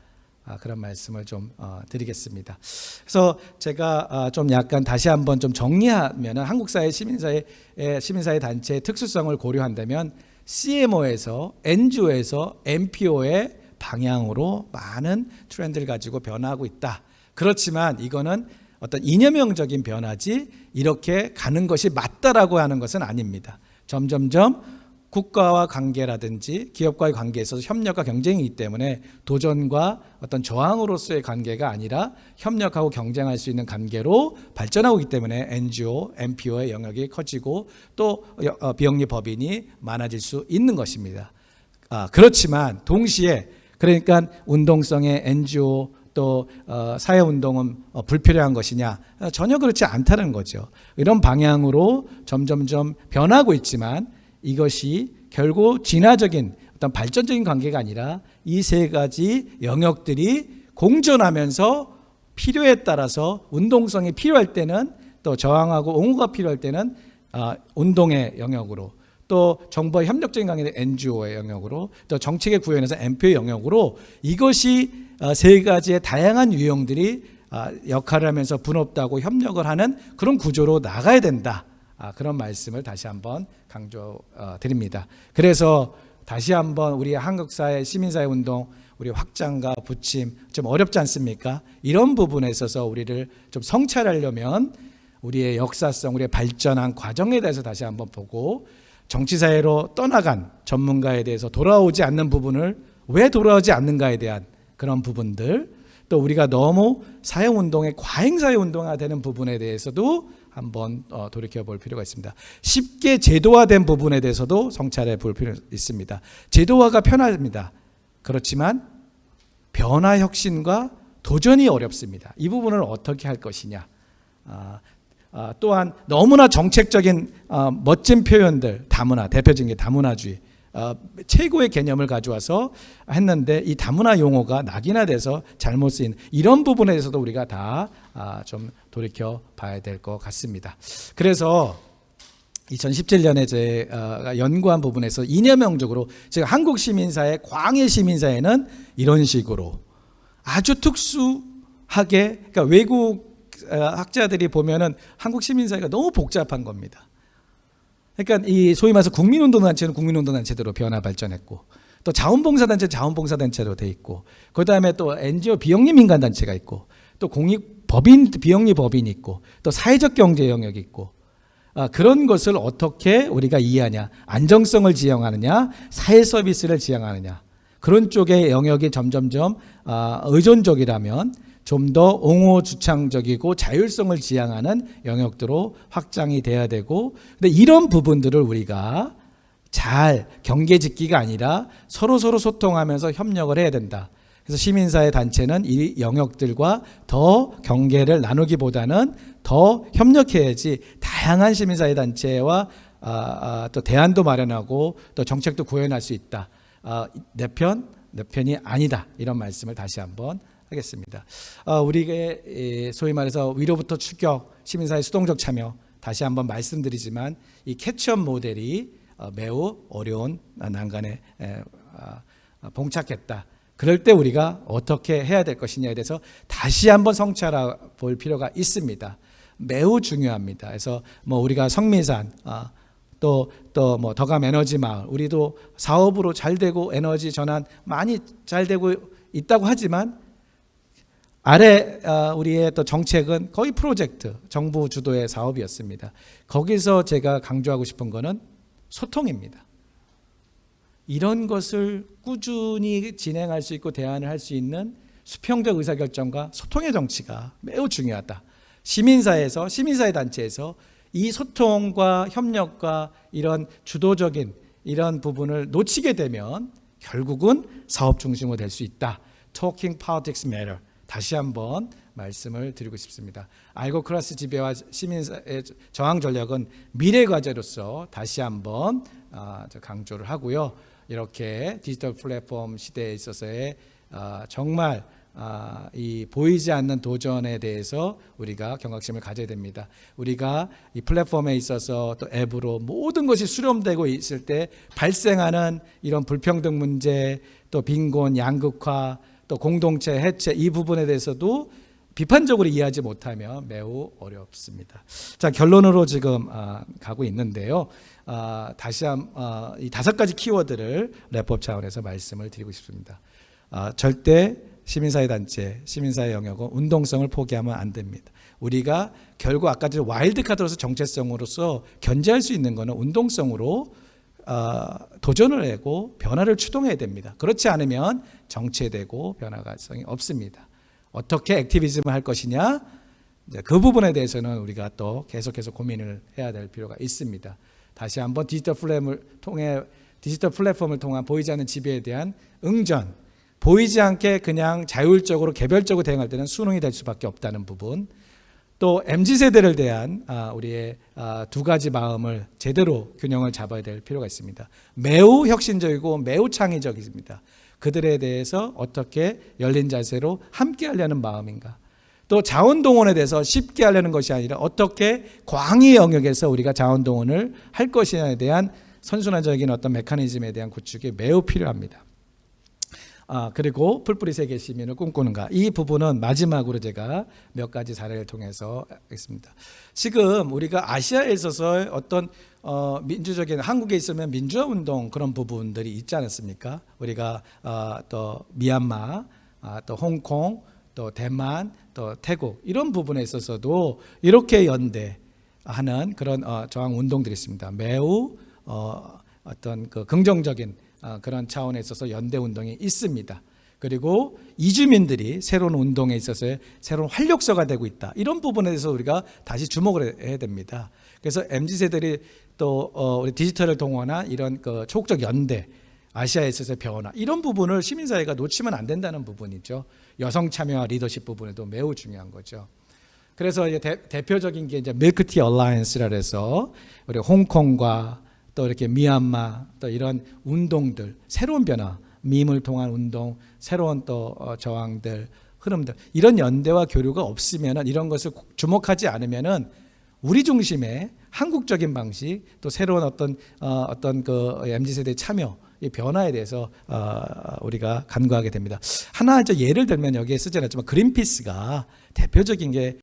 그런 말씀을 좀 드리겠습니다. 그래서 제가 좀 약간 다시 한번 좀 정리하면 한국 사회 시민사회 단체의 특수성을 고려한다면 CMO에서 NGO에서 NPO의 방향으로 많은 트렌드를 가지고 변화하고 있다. 그렇지만 이거는 어떤 이념형적인 변화지 이렇게 가는 것이 맞다라고 하는 것은 아닙니다. 점점점 국가와 관계라든지 기업과의 관계에 있어서 협력과 경쟁이기 때문에 도전과 어떤 저항으로서의 관계가 아니라 협력하고 경쟁할 수 있는 관계로 발전하고 있기 때문에 NGO, NPO의 영역이 커지고 또 비영리 법인이 많아질 수 있는 것입니다. 그렇지만 동시에 그러니까 운동성의 NGO 또 사회운동은 불필요한 것이냐? 전혀 그렇지 않다는 거죠. 이런 방향으로 점점점 변하고 있지만 이것이 결국 진화적인 어떤 발전적인 관계가 아니라 이 세 가지 영역들이 공존하면서 필요에 따라서 운동성이 필요할 때는 또 저항하고 옹호가 필요할 때는 운동의 영역으로 또 정부와 협력적인 관계는 NGO의 영역으로 또 정책의 구현에서 MP의 영역으로 이것이 세 가지의 다양한 유형들이 역할을 하면서 분업하고 협력을 하는 그런 구조로 나가야 된다. 그런 말씀을 다시 한번 강조드립니다. 그래서 다시 한번 우리 한국사회 시민사회 운동 우리 확장과 부침 좀 어렵지 않습니까? 이런 부분에 있어서 우리를 좀 성찰하려면 우리의 역사성, 우리의 발전한 과정에 대해서 다시 한번 보고 정치사회로 떠나간 전문가에 대해서 돌아오지 않는 부분을 왜 돌아오지 않는가에 대한 그런 부분들 또 우리가 너무 사회운동의 과잉사회운동화 되는 부분에 대해서도 한번 돌이켜볼 필요가 있습니다. 쉽게 제도화된 부분에 대해서도 성찰해 볼 필요가 있습니다. 제도화가 편합니다. 그렇지만 변화 혁신과 도전이 어렵습니다. 이 부분을 어떻게 할 것이냐. 또한 너무나 정책적인 멋진 표현들, 다문화, 대표적인 게 다문화주의, 최고의 개념을 가져와서 했는데 이 다문화 용어가 낙인화돼서 잘못 쓰인 이런 부분에 대해서도 우리가 다 좀 돌이켜 봐야 될 것 같습니다. 그래서 2017년에 제가 연구한 부분에서 이념형적으로 제가 한국 시민사회, 광해 시민사회는 이런 식으로 아주 특수하게 그러니까 외국 학자들이 보면은 한국 시민사회가 너무 복잡한 겁니다. 그러니까 이 소위 말해서 국민운동단체는 국민운동단체대로 변화 발전했고 또 자원봉사단체 자원봉사단체로 돼 있고 그다음에 또 NGO 비영리 민간단체가 있고 또 공익법인 비영리 법인이 있고 또 사회적 경제 영역이 있고 그런 것을 어떻게 우리가 이해하냐 안정성을 지향하느냐 사회 서비스를 지향하느냐 그런 쪽의 영역이 점점점 의존적이라면 좀 더 옹호주창적이고 자율성을 지향하는 영역으로 확장이 돼야 되고 근데 이런 부분들을 우리가 잘 경계짓기가 아니라 서로 소통하면서 협력을 해야 된다. 그래서 시민사회 단체는 이 영역들과 더 경계를 나누기보다는 더 협력해야지 다양한 시민사회 단체와 또 대안도 마련하고 또 정책도 구현할 수 있다. 내 편이 아니다. 이런 말씀을 다시 한번 하겠습니다. 우리의 소위 말해서 위로부터 추격, 시민사회 수동적 참여 다시 한번 말씀드리지만 이 캐치업 모델이 매우 어려운 난간에 봉착했다. 그럴 때 우리가 어떻게 해야 될 것이냐에 대해서 다시 한번 성찰해 볼 필요가 있습니다. 매우 중요합니다. 그래서 뭐 우리가 성미산 또 뭐 더감 에너지 마을 우리도 사업으로 잘 되고 에너지 전환 많이 잘 되고 있다고 하지만 아래 우리의 또 정책은 거의 프로젝트 정부 주도의 사업이었습니다. 거기서 제가 강조하고 싶은 거는 소통입니다. 이런 것을 꾸준히 진행할 수 있고 대안을 할 수 있는 수평적 의사결정과 소통의 정치가 매우 중요하다. 시민사회에서 시민사회 단체에서 이 소통과 협력과 이런 주도적인 이런 부분을 놓치게 되면 결국은 사업 중심으로 될 수 있다. Talking politics matter. 다시 한번 말씀을 드리고 싶습니다. 알고 클래스 지배와 시민사회 저항 전략은 미래 과제로서 다시 한번 강조를 하고요. 이렇게 디지털 플랫폼 시대에 있어서의 정말 이 보이지 않는 도전에 대해서 우리가 경각심을 가져야 됩니다. 우리가 이 플랫폼에 있어서 또 앱으로 모든 것이 수렴되고 있을 때 발생하는 이런 불평등 문제, 또 빈곤, 양극화, 또 공동체 해체 이 부분에 대해서도 비판적으로 이해하지 못하면 매우 어렵습니다. 자, 결론으로 지금 가고 있는데요. 다시 이 5가지 키워드를 랩업 차원에서 말씀을 드리고 싶습니다. 절대 시민사회 단체, 시민사회 영역은 운동성을 포기하면 안 됩니다. 우리가 결국 아까 전 와일드카드로서 정체성으로서 견제할 수 있는 것은 운동성으로 도전을 하고 변화를 추동해야 됩니다. 그렇지 않으면 정체되고 변화 가능성이 없습니다. 어떻게 액티비즘을 할 것이냐 그 부분에 대해서는 우리가 또 계속해서 고민을 해야 될 필요가 있습니다. 다시 한번 디지털 플랫폼을 통해 디지털 플랫폼을 통한 보이지 않는 지배에 대한 응전, 보이지 않게 그냥 자율적으로 개별적으로 대응할 때는 수능이 될 수밖에 없다는 부분, 또 MZ세대를 대한 우리의 두 가지 마음을 제대로 균형을 잡아야 될 필요가 있습니다. 매우 혁신적이고 매우 창의적입니다. 그들에 대해서 어떻게 열린 자세로 함께 하려는 마음인가, 또 자원동원에 대해서 쉽게 하려는 것이 아니라 어떻게 광의 영역에서 우리가 자원동원을 할 것이냐에 대한 선순환적인 어떤 메커니즘에 대한 구축이 매우 필요합니다. 그리고 풀뿌리 세계 시민을 꿈꾸는가, 이 부분은 마지막으로 제가 몇 가지 사례를 통해서 하겠습니다. 지금 우리가 아시아에 있어서 어떤 민주적인, 한국에 있으면 민주화 운동 그런 부분들이 있지 않았습니까? 우리가 또 미얀마, 또 홍콩, 또 대만, 또 태국, 이런 부분에 있어서도 이렇게 연대하는 그런 저항 운동들이 있습니다. 매우 어떤 그 긍정적인 그런 차원에 있어서 연대 운동이 있습니다. 그리고 이주민들이 새로운 운동에 있어서 새로운 활력소가 되고 있다. 이런 부분에 대해서 우리가 다시 주목을 해야 됩니다. 그래서 MZ세대들이 또 우리 디지털을 동원한 이런 그 초국적 연대, 아시아에 있어서의 변화, 이런 부분을 시민사회가 놓치면 안 된다는 부분이죠. 여성 참여와 리더십 부분에도 매우 중요한 거죠. 그래서 이제 대표적인 게 이제 밀크티 얼라이언스라 해서 우리 홍콩과 또 이렇게 미얀마, 또 이런 운동들, 새로운 변화, 밈을 통한 운동, 새로운 또 저항들, 흐름들, 이런 연대와 교류가 없으면은, 이런 것을 주목하지 않으면은 우리 중심의 한국적인 방식, 또 새로운 어떤 그 MZ 세대 참여, 이 변화에 대해서 우리가 간과하게 됩니다. 하나 이제 예를 들면 여기에 쓰지 않았지만 그린피스가 대표적인 게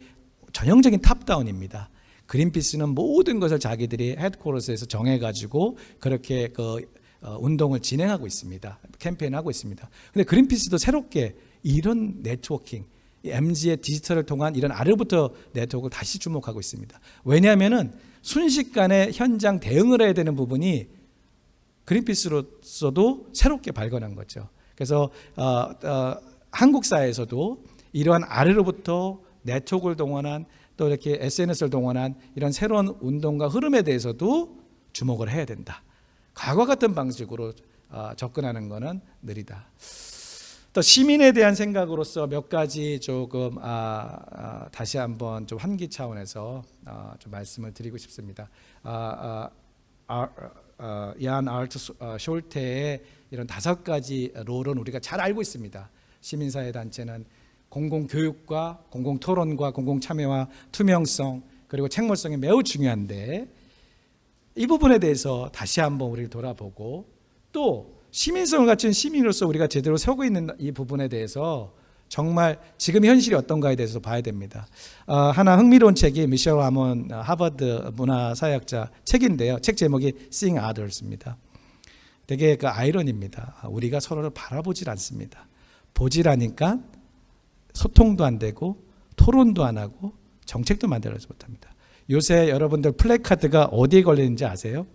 전형적인 탑다운입니다. 그린피스는 모든 것을 자기들이 헤드쿼터스에서 정해가지고 그렇게 그 운동을 진행하고 있습니다. 캠페인하고 있습니다. 근데 그린피스도 새롭게 이런 네트워킹, MZ의 디지털을 통한 이런 아래부터 네트워크를 다시 주목하고 있습니다. 왜냐하면은 순식간에 현장 대응을 해야 되는 부분이 그린피스로서도 새롭게 발견한 거죠. 그래서 한국 사회에서도 이러한 아래로부터 네트워크를 동원한, 또 이렇게 SNS를 동원한 이런 새로운 운동과 흐름에 대해서도 주목을 해야 된다. 과거 같은 방식으로 접근하는 것은 느리다. 또 시민에 대한 생각으로서 몇 가지 조금 다시 한번 좀 환기 차원에서 좀 말씀을 드리고 싶습니다. 얀 알트 숄테의 이런 5가지 롤은 우리가 잘 알고 있습니다. 시민사회 단체는 공공교육과 공공토론과 공공참여와 투명성, 그리고 책무성이 매우 중요한데, 이 부분에 대해서 다시 한번 우리를 돌아보고, 또 시민성을 갖춘 시민으로서 우리가 제대로 세우고 있는 이 부분에 대해서 정말 지금 현실이 어떤가에 대해서 봐야 됩니다. 하나 흥미로운 책이 미셸 아몬 하버드 문화사회학자 책인데요. 책 제목이 Seeing Others입니다. 되게 그 아이러니입니다. 우리가 서로를 바라보질 않습니다. 보질 않으니까 소통도 안 되고 토론도 안 하고 정책도 만들어내지 못합니다. 요새 여러분들 플래카드가 어디에 걸려 있는지 아세요?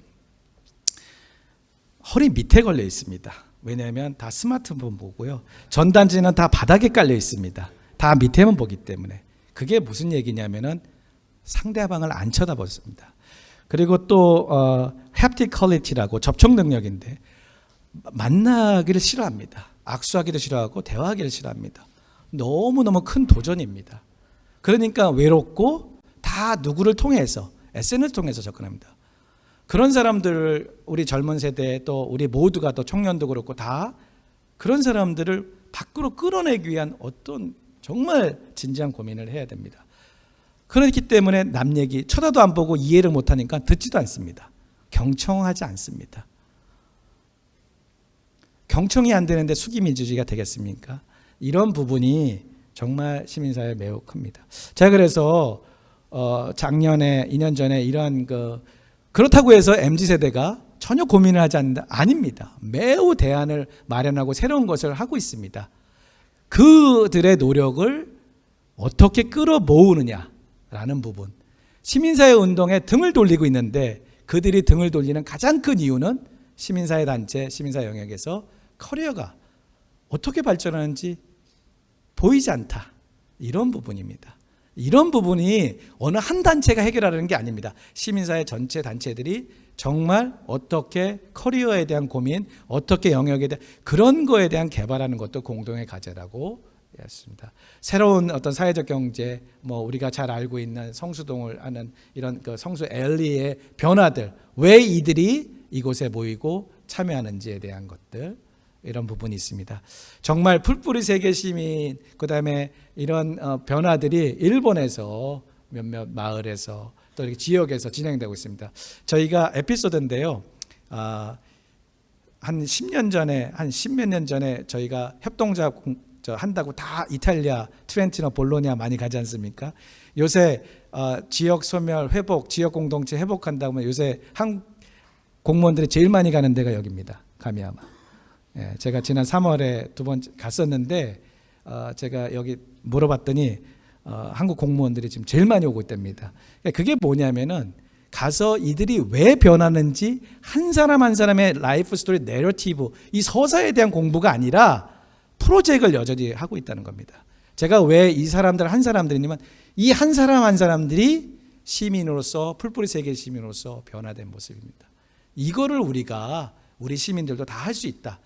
허리 밑에 걸려 있습니다. 왜냐하면 다 스마트폰 보고요. 전단지는 다 바닥에 깔려 있습니다. 다 밑에만 보기 때문에. 그게 무슨 얘기냐면은 상대방을 안 쳐다보습니다. 그리고 또 햅틱 퀄리티라고 접촉 능력인데, 만나기를 싫어합니다. 악수하기를 싫어하고 대화하기를 싫어합니다. 너무너무 큰 도전입니다. 그러니까 외롭고 다 누구를 통해서, SNS를 통해서 접근합니다. 그런 사람들을 우리 젊은 세대, 또 우리 모두가, 또 청년도 그렇고 다 그런 사람들을 밖으로 끌어내기 위한 어떤 정말 진지한 고민을 해야 됩니다. 그렇기 때문에 남 얘기 쳐다도 안 보고 이해를 못하니까 듣지도 않습니다. 경청하지 않습니다. 경청이 안 되는데 수기민주주의가 되겠습니까? 이런 부분이 정말 시민사회에 매우 큽니다. 제가 그래서 작년에 2년 전에 이런 그렇다고 해서 MZ세대가 전혀 고민을 하지 않는다? 아닙니다. 매우 대안을 마련하고 새로운 것을 하고 있습니다. 그들의 노력을 어떻게 끌어모으느냐라는 부분. 시민사회 운동에 등을 돌리고 있는데, 그들이 등을 돌리는 가장 큰 이유는 시민사회 단체, 시민사회 영역에서 커리어가 어떻게 발전하는지 보이지 않다. 이런 부분입니다. 이런 부분이 어느 한 단체가 해결하려는 게 아닙니다. 시민사회 전체 단체들이 정말 어떻게 커리어에 대한 고민, 어떻게 영역에 대한 그런 거에 대한 개발하는 것도 공동의 과제라고 했습니다. 새로운 어떤 사회적 경제, 뭐 우리가 잘 알고 있는 성수동을 하는 이런 그 성수 엘리의 변화들, 왜 이들이 이곳에 모이고 참여하는지에 대한 것들, 이런 부분이 있습니다. 정말 풀뿌리 세계 시민, 그다음에 이런 변화들이 일본에서 몇몇 마을에서 또 이렇게 지역에서 진행되고 있습니다. 저희가 에피소드인데요. 한 10년 전에, 한 10몇 년 전에 저희가 협동조합 한다고 다 이탈리아, 트렌티노, 볼로냐 많이 가지 않습니까? 요새 지역 소멸 회복, 지역 공동체 회복한다고 하면 요새 한국 공무원들이 제일 많이 가는 데가 여기입니다. 가미야마. 예, 제가 지난 3월에 2번 갔었는데 제가 여기 물어봤더니 한국 공무원들이 지금 제일 많이 오고 있답니다. 그게 뭐냐면은 가서 이들이 왜 변하는지 한 사람 한 사람의 라이프 스토리 내러티브, 이 서사에 대한 공부가 아니라 프로젝트를 여전히 하고 있다는 겁니다. 제가 왜 이 사람들 한 사람들이냐면 이 한 사람 한 사람들이 시민으로서 풀뿌리 세계 시민으로서 변화된 모습입니다. 이거를 우리 시민들도 다 할 수 있다.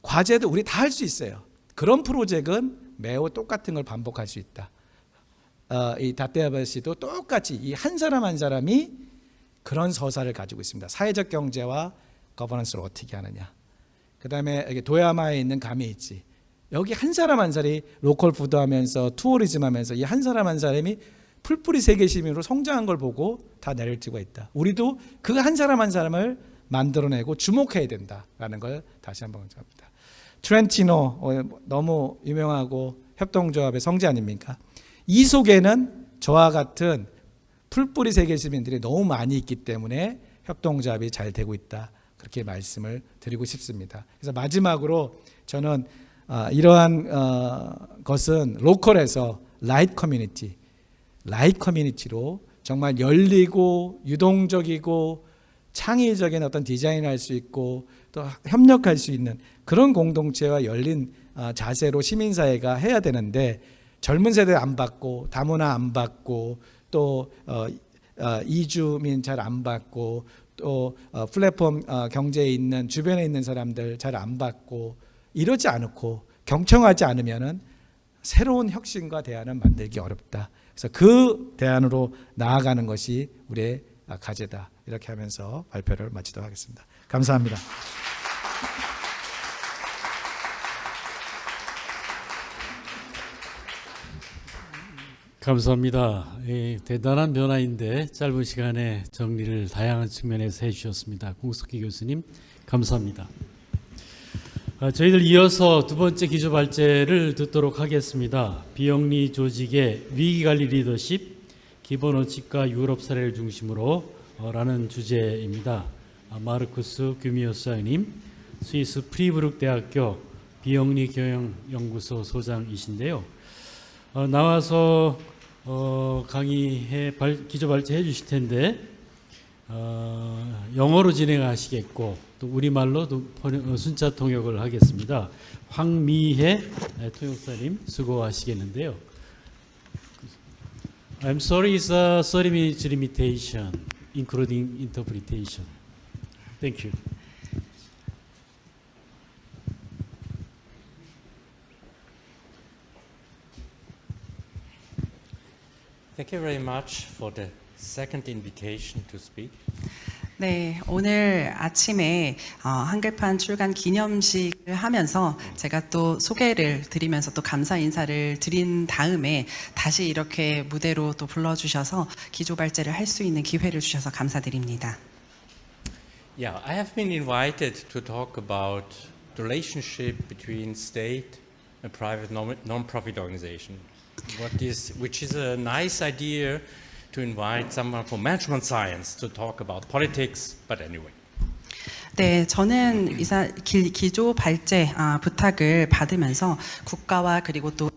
과제도 우리 다 할 수 있어요. 그런 프로젝트는 매우 똑같은 걸 반복할 수 있다. 이 다테야바 씨도 똑같이 이 한 사람 한 사람이 그런 서사를 가지고 있습니다. 사회적 경제와 거버넌스를 어떻게 하느냐. 그다음에 여기 도야마에 있는 가미이치. 여기 한 사람 한 사람이 로컬 푸드 하면서 투어리즘 하면서 이 한 사람 한 사람이 풀뿌리 세계 시민으로 성장한 걸 보고 다 내려지고 있다. 우리도 그 한 사람 한 사람을 만들어내고 주목해야 된다라는 걸 다시 한번 합니다. 트렌티노 너무 유명하고 협동조합의 성지 아닙니까? 이 속에는 저와 같은 풀뿌리 세계 시민들이 너무 많이 있기 때문에 협동조합이 잘 되고 있다. 그렇게 말씀을 드리고 싶습니다. 그래서 마지막으로 저는 이러한 것은 로컬에서 라이트 커뮤니티로 정말 열리고 유동적이고 창의적인 어떤 디자인을 할 수 있고 또 협력할 수 있는 그런 공동체와 열린 자세로 시민사회가 해야 되는데 젊은 세대 안 받고 다문화 안 받고 또 이주민 잘 안 받고 또 플랫폼 경제에 있는 주변에 있는 사람들 잘 안 받고 이러지 않고 경청하지 않으면은 새로운 혁신과 대안을 만들기 어렵다. 그래서 그 대안으로 나아가는 것이 우리의 과제다. 이렇게 하면서 발표를 마치도록 하겠습니다. 감사합니다. 감사합니다. 대단한 변화인데 짧은 시간에 정리를 다양한 측면에서 해주셨습니다. 공석기 교수님 감사합니다. 저희들 이어서 두 번째 기조 발제를 듣도록 하겠습니다. 비영리 조직의 위기관리 리더십, 기본 원칙과 유럽 사례를 중심으로 라는 주제입니다. 마르쿠스 규미오사님, 스위스 프리부르크 대학교 비영리 경영연구소 소장이신데요. 나와서 강의해 기조 발제해 주실 텐데 영어로 진행하시겠고 또 우리말로 순차 통역을 하겠습니다. 황미혜 통역사님 수고하시겠는데요. I'm sorry, it's a 30 minutes limitation, including interpretation. Thank you. Thank you very much for the second invitation to speak. 네, 오늘 아침에 한글판 출간 기념식을 하면서 제가 또 소개를 드리면서 또 감사 인사를 드린 다음에 다시 이렇게 무대로 또 불러주셔서 기조 발제를 할 수 있는 기회를 주셔서 감사드립니다. Yeah, I have been invited to talk about the relationship between state and private non-profit organization. Which is a nice idea to invite someone from management science to talk about politics, but anyway. 네, 저는 기조 발제 부탁을 받으면서 국가와 그리고 또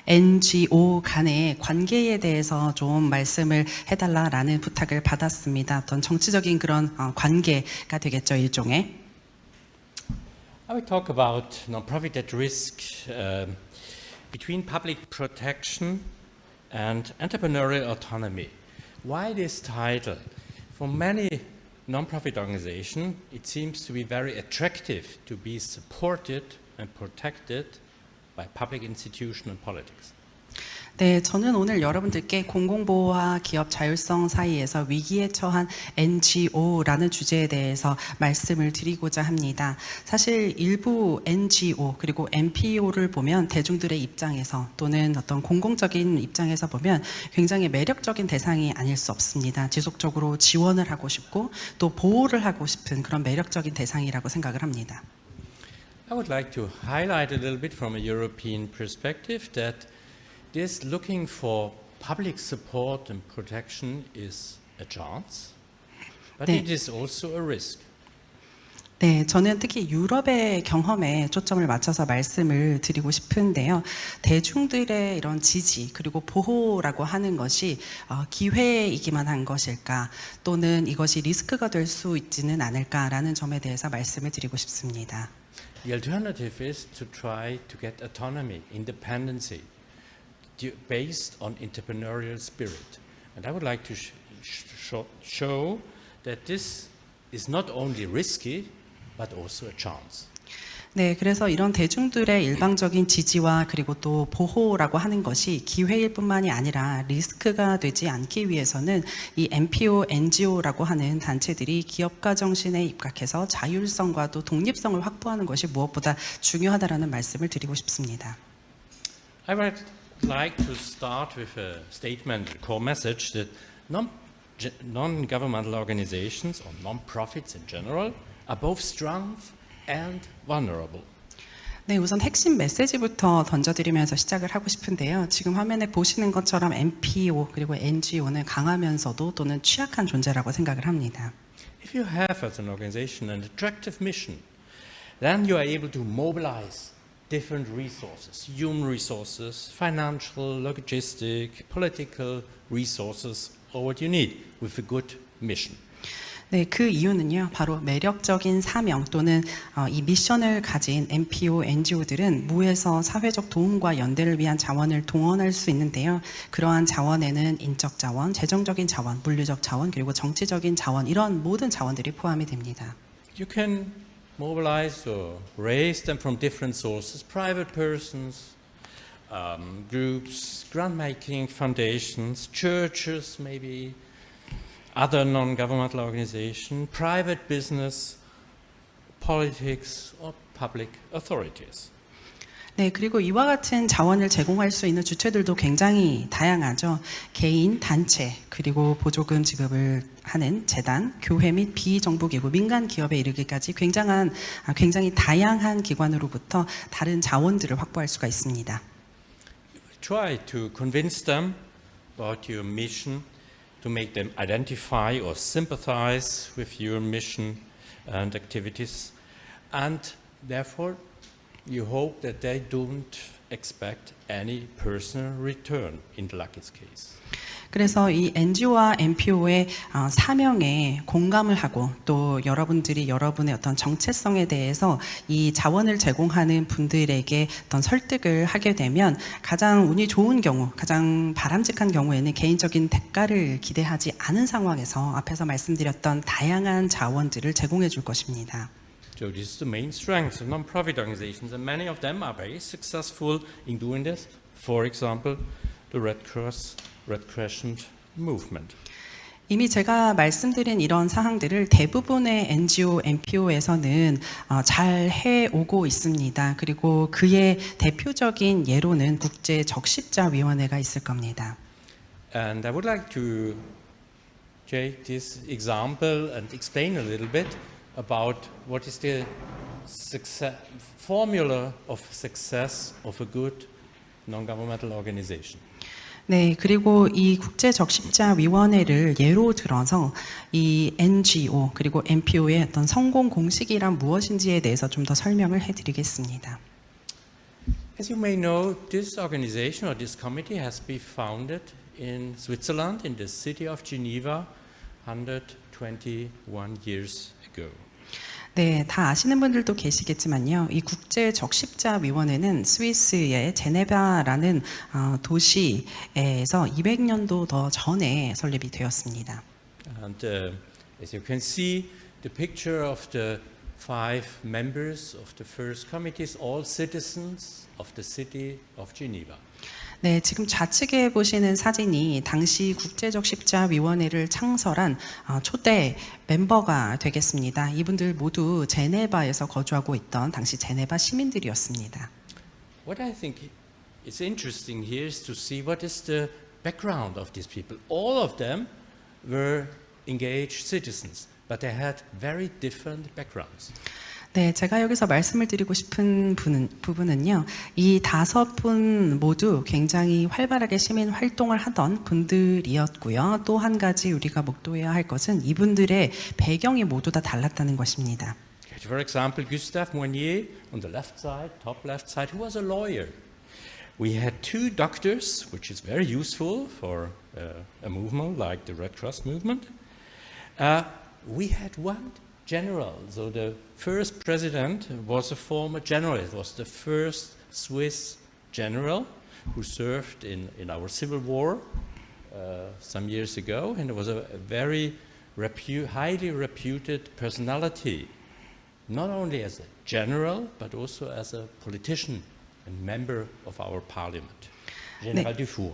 NGO 간의 관계에 대해서 좀 말씀을 해달라라는 부탁을 받았습니다. 어떤 정치적인 그런 관계가 되겠죠, 일종의. I will talk about non-profit at risk between public protection and entrepreneurial autonomy. Why this title? For many non-profit organizations, it seems to be very attractive to be supported and protected by public institution and politics. 네, 저는 오늘 여러분들께 공공보호와 기업 자율성 사이에서 위기에 처한 NGO라는 주제에 대해서 말씀을 드리고자 합니다. 사실 일부 NGO 그리고 NPO를 보면 대중들의 입장에서 또는 어떤 공공적인 입장에서 보면 굉장히 매력적인 대상이 아닐 수 없습니다. 지속적으로 지원을 하고 싶고 또 보호를 하고 싶은 그런 매력적인 대상이라고 생각을 합니다. I would like to highlight a little bit from a European perspective that this looking for public support and protection is a chance, but 네. it is also a risk. 네, 저는 특히 유럽의 경험에 초점을 맞춰서 말씀을 드리고 싶은데요. 대중들의 이런 지지 그리고 보호라고 하는 것이 기회이기만 한 것일까 또는 이것이 리스크가 될 수 있지는 않을까라는 점에 대해서 말씀을 드리고 싶습니다. The alternative is to try to get autonomy, independency, based on entrepreneurial spirit. And I would like to show that this is not only risky, but also a chance. 네, 그래서 이런 대중들의 일방적인 지지와 그리고 또 보호라고 하는 것이 기회일 뿐만이 아니라 리스크가 되지 않기 위해서는 이 NPO, NGO라고 하는 단체들이 기업가 정신에 입각해서 자율성과 또 독립성을 확보하는 것이 무엇보다 중요하다라는 말씀을 드리고 싶습니다. I would like to start with a statement, a core message that non-governmental organizations or non-profits in general are both strong and vulnerable. 네, 우선 핵심 메시지부터 던져드리면서 시작을 하고 싶은데요. 지금 화면에 보시는 것처럼 NPO 그리고 NGO는 강하면서도 또는 취약한 존재라고 생각을 합니다. If you have as an organization an attractive mission, then you are able to mobilize different resources, human resources, financial, logistic, political resources, or what you need with a good mission. 네, 그 이유는요, 바로 매력적인 사명 또는 이 미션을 가진 NPO, NGO들은 무에서 사회적 도움과 연대를 위한 자원을 동원할 수 있는데요. 그러한 자원에는 인적 자원, 재정적인 자원, 물리적 자원, 그리고 정치적인 자원, 이런 모든 자원들이 포함이 됩니다. You can mobilize or raise them from different sources, private persons, groups, grant-making foundations, churches maybe, other non-governmental organizations, private business, politics, or public authorities. 네, 그리고 이와 같은 자원을 제공할 수 있는 주체들도 굉장히 다양하죠. 개인, 단체, 그리고 보조금 지급을 하는 재단, 교회 및 비정부기구, 민간 기업에 이르기까지 굉장히 다양한 기관으로부터 다른 자원들을 확보할 수가 있습니다. Try to convince them about your mission, to make them identify or sympathize with your mission and activities, and therefore you hope that they don't expect any personal return in the luckiest case. 그래서 이 NGO와 NPO의 사명에 공감을 하고 또 여러분들이 여러분의 어떤 정체성에 대해서 이 자원을 제공하는 분들에게 어떤 설득을 하게 되면 가장 운이 좋은 경우, 가장 바람직한 경우에는 개인적인 대가를 기대하지 않은 상황에서 앞에서 말씀드렸던 다양한 자원들을 제공해 줄 것입니다. So this is the main strength of non-profit organizations, and many of them are very successful in doing this. For example, the Red Cross, Red Crescent movement. 이미 제가 말씀드린 이런 사항들을 대부분의 NGO, NPO에서는 잘 해오고 있습니다. 그리고 그의 대표적인 예로는 국제적십자위원회가 있을 겁니다. And I would like to take this example and explain a little bit about what is the formula of success of a good non-governmental organization. 네, 그리고 이 국제적십자위원회를 예로 들어서 이 NGO 그리고 NPO의 어떤 성공 공식이란 무엇인지에 대해서 좀 더 설명을 해드리겠습니다. As you may know, this organization or this committee has been founded in Switzerland, in the city of Geneva, 121 years ago. 네, 다 아시는 분들도 계시겠지만요. 이 국제 적십자 위원회는 스위스의 제네바라는 도시에서 200년도 더 전에 설립이 되었습니다. And as you can see, the picture of the 5 members of the first committee is all citizens of the city of Geneva. 네, 지금 좌측에 보시는 사진이 당시 국제적십자위원회를 창설한 초대 멤버가 되겠습니다. 이분들 모두 제네바에서 거주하고 있던 당시 제네바 시민들이었습니다. What I think is interesting here is to see what is the background of these people. All of them were engaged citizens, but they had very different backgrounds. 네, 제가 여기서 말씀을 드리고 싶은 부분은요. 이 5분 모두 굉장히 활발하게 시민 활동을 하던 분들이었고요. 또 한 가지 우리가 목도해야 할 것은 이분들의 배경이 모두 다 달랐다는 것입니다. For example, Gustave Mounier on the left side, top left side, who was a lawyer. We had 2 doctors, which is very useful for a movement like the Red Cross movement. We had 1 general. So the first president was a former general. It was the first Swiss general who served in our civil war some years ago, and it was a very highly reputed personality, not only as a general, but also as a politician and member of our parliament, Général Dufour.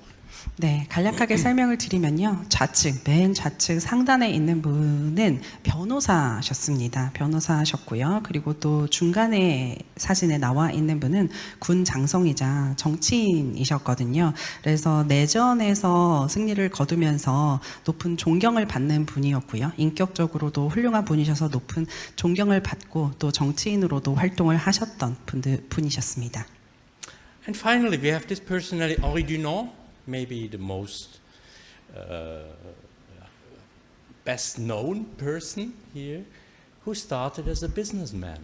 네, 간략하게 설명을 드리면요. 맨 좌측 상단에 있는 분은 변호사셨습니다. 변호사셨고요. 그리고 또 중간에 사진에 나와 있는 분은 군 장성이자 정치인이셨거든요. 그래서 내전에서 승리를 거두면서 높은 존경을 받는 분이었고요. 인격적으로도 훌륭한 분이셔서 높은 존경을 받고 또 정치인으로도 활동을 하셨던 분이셨습니다. And finally, we have this personality, Henri Dunant, maybe the most best known person here, who started as a businessman.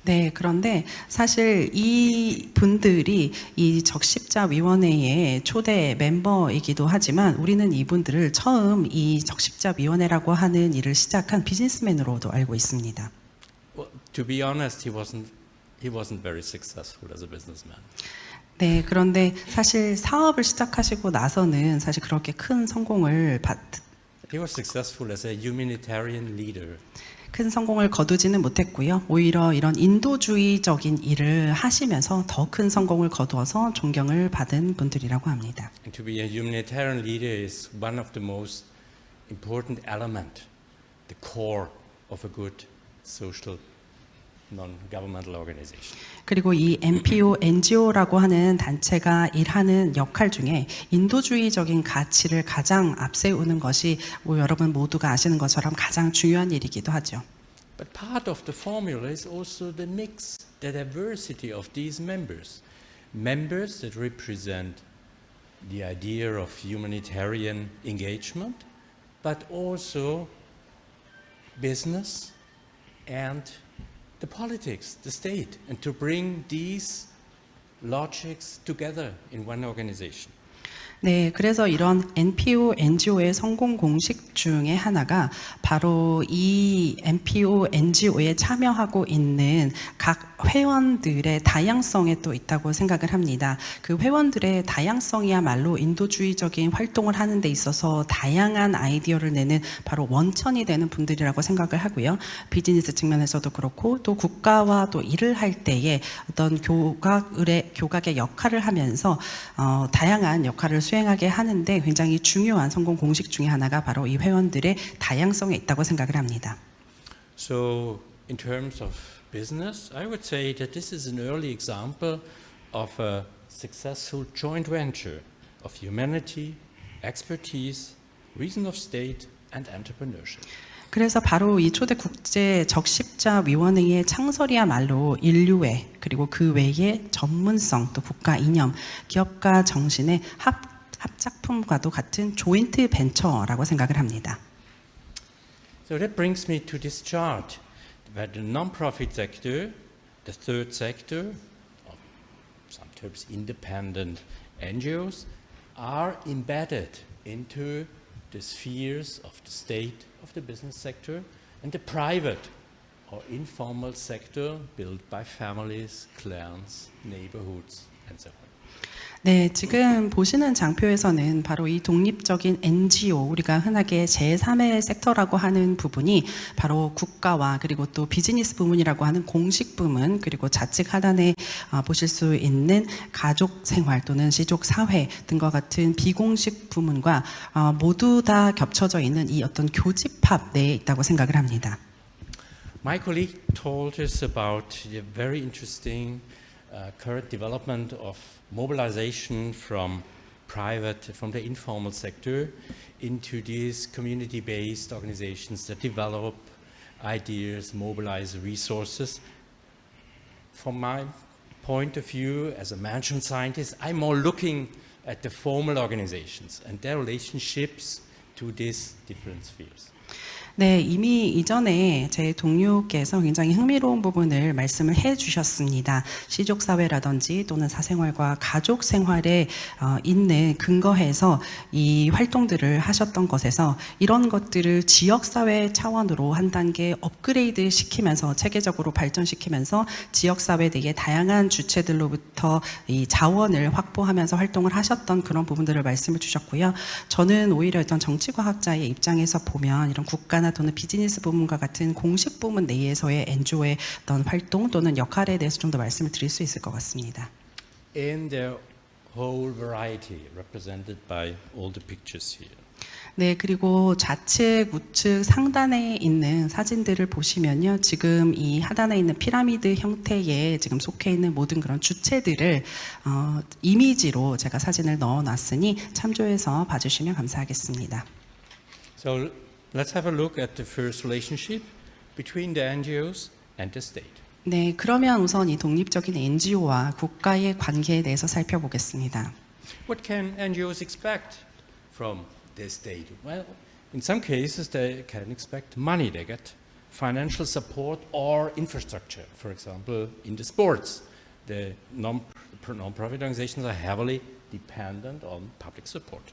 네, 그런데 사실 이 분들이 이 적십자위원회의 초대 멤버이기도 하지만 우리는 이분들을 처음 이 적십자위원회라고 하는 일을 시작한 비즈니스맨으로도 알고 있습니다. Well, to be honest, he wasn't very successful as a businessman. 네, 그런데 사실 사업을 시작하시고 나서는 사실 그렇게 큰 성공을 He was successful as a humanitarian leader. 큰 성공을 거두지는 못했고요. 오히려 이런 인도주의적인 일을 하시면서 더 큰 성공을 거두어서 존경을 받은 분들이라고 합니다. And to be a humanitarian leader is one of the most important element, the core of a good social non-governmental organization. 그리고 이 NPO, NGO라고 하는 단체가 일하는 역할 중에 인도주의적인 가치를 가장 앞세우는 것이 여러분 모두가 아시는 것처럼 가장 중요한 일이기도 하죠. But part of the formula is also the mix, the diversity of these members. Members that represent the idea of humanitarian engagement, but also business and the politics, the state, and to bring these logics together in one organization. 네, 그래서 이런 NPO, NGO의 성공 공식 중에 하나가 바로 이 NPO, NGO에 참여하고 있는 각 회원들의 다양성에 또 있다고 생각을 합니다. 그 회원들의 다양성이야말로 인도주의적인 활동을 하는 데 있어서 다양한 아이디어를 내는 바로 원천이 되는 분들이라고 생각을 하고요. 비즈니스 측면에서도 그렇고 또 국가와 또 일을 할 때에 어떤 교각의 역할을 하면서 다양한 역할을 수행하게 하는데 굉장히 중요한 성공 공식 중에 하나가 바로 이 회원들의 다양성에 있다고 생각을 합니다. So, in terms of business, I would say that this is an early example of a successful joint venture of humanity, expertise, reason of state, and entrepreneurship. 그래서 바로 이 초대 국제 적십자위원회의 창설이야말로 인류애 그리고 그 외의 전문성 또 국가 이념, 기업가 정신의 합작품과도 같은 조인트 벤처라고 생각을 합니다. So that brings me to this chart, where the non-profit sector, the third sector, or sometimes independent NGOs, are embedded into the spheres of the state, of the business sector, and the private or informal sector built by families, clans, neighborhoods, and so on. 네, 지금 보시는 장표에서는 바로 이 독립적인 NGO, 우리가 흔하게 제3의 섹터라고 하는 부분이 바로 국가와 그리고 또 비즈니스 부문이라고 하는 공식 부문, 그리고 좌측 하단에 보실 수 있는 가족 생활 또는 시족 사회 등과 같은 비공식 부문과 모두 다 겹쳐져 있는 이 어떤 교집합 내에 있다고 생각을 합니다. My colleague told us about the very interesting current development of mobilization from the informal sector into these community-based organizations that develop ideas, mobilize resources. From my point of view as a management scientist, I'm more looking at the formal organizations and their relationships to these different spheres. 네, 이미 이전에 제 동료께서 굉장히 흥미로운 부분을 말씀을 해 주셨습니다. 시족사회라든지 또는 사생활과 가족생활에 있는 근거해서 이 활동들을 하셨던 것에서 이런 것들을 지역사회 차원으로 한 단계 업그레이드 시키면서 체계적으로 발전시키면서 지역사회 내의 다양한 주체들로부터 이 자원을 확보하면서 활동을 하셨던 그런 부분들을 말씀을 주셨고요. 저는 오히려 어떤 정치과학자의 입장에서 보면 이런 국가나 또는 비즈니스 부문과 같은 공식 부문 내에서의 NGO의 어떤 활동 또는 역할에 대해서 좀 더 말씀을 드릴 수 있을 것 같습니다. In their whole variety represented by all the pictures here. 네, 그리고 좌측, 우측, 상단에 있는 사진들을 보시면요. 지금 이 하단에 있는 피라미드 형태에 지금 속해 있는 모든 그런 주체들을 이미지로 제가 사진을 넣어놨으니 참조해서 봐주시면 감사하겠습니다. So let's have a look at the first relationship between the NGOs and the state. 네, 그러면 우선 이 독립적인 NGO와 국가의 관계에 대해서 살펴보겠습니다. What can NGOs expect from the state? Well, in some cases they can expect money. They get financial support or infrastructure. For example, in the sports, the non-profit organizations are heavily dependent on public support.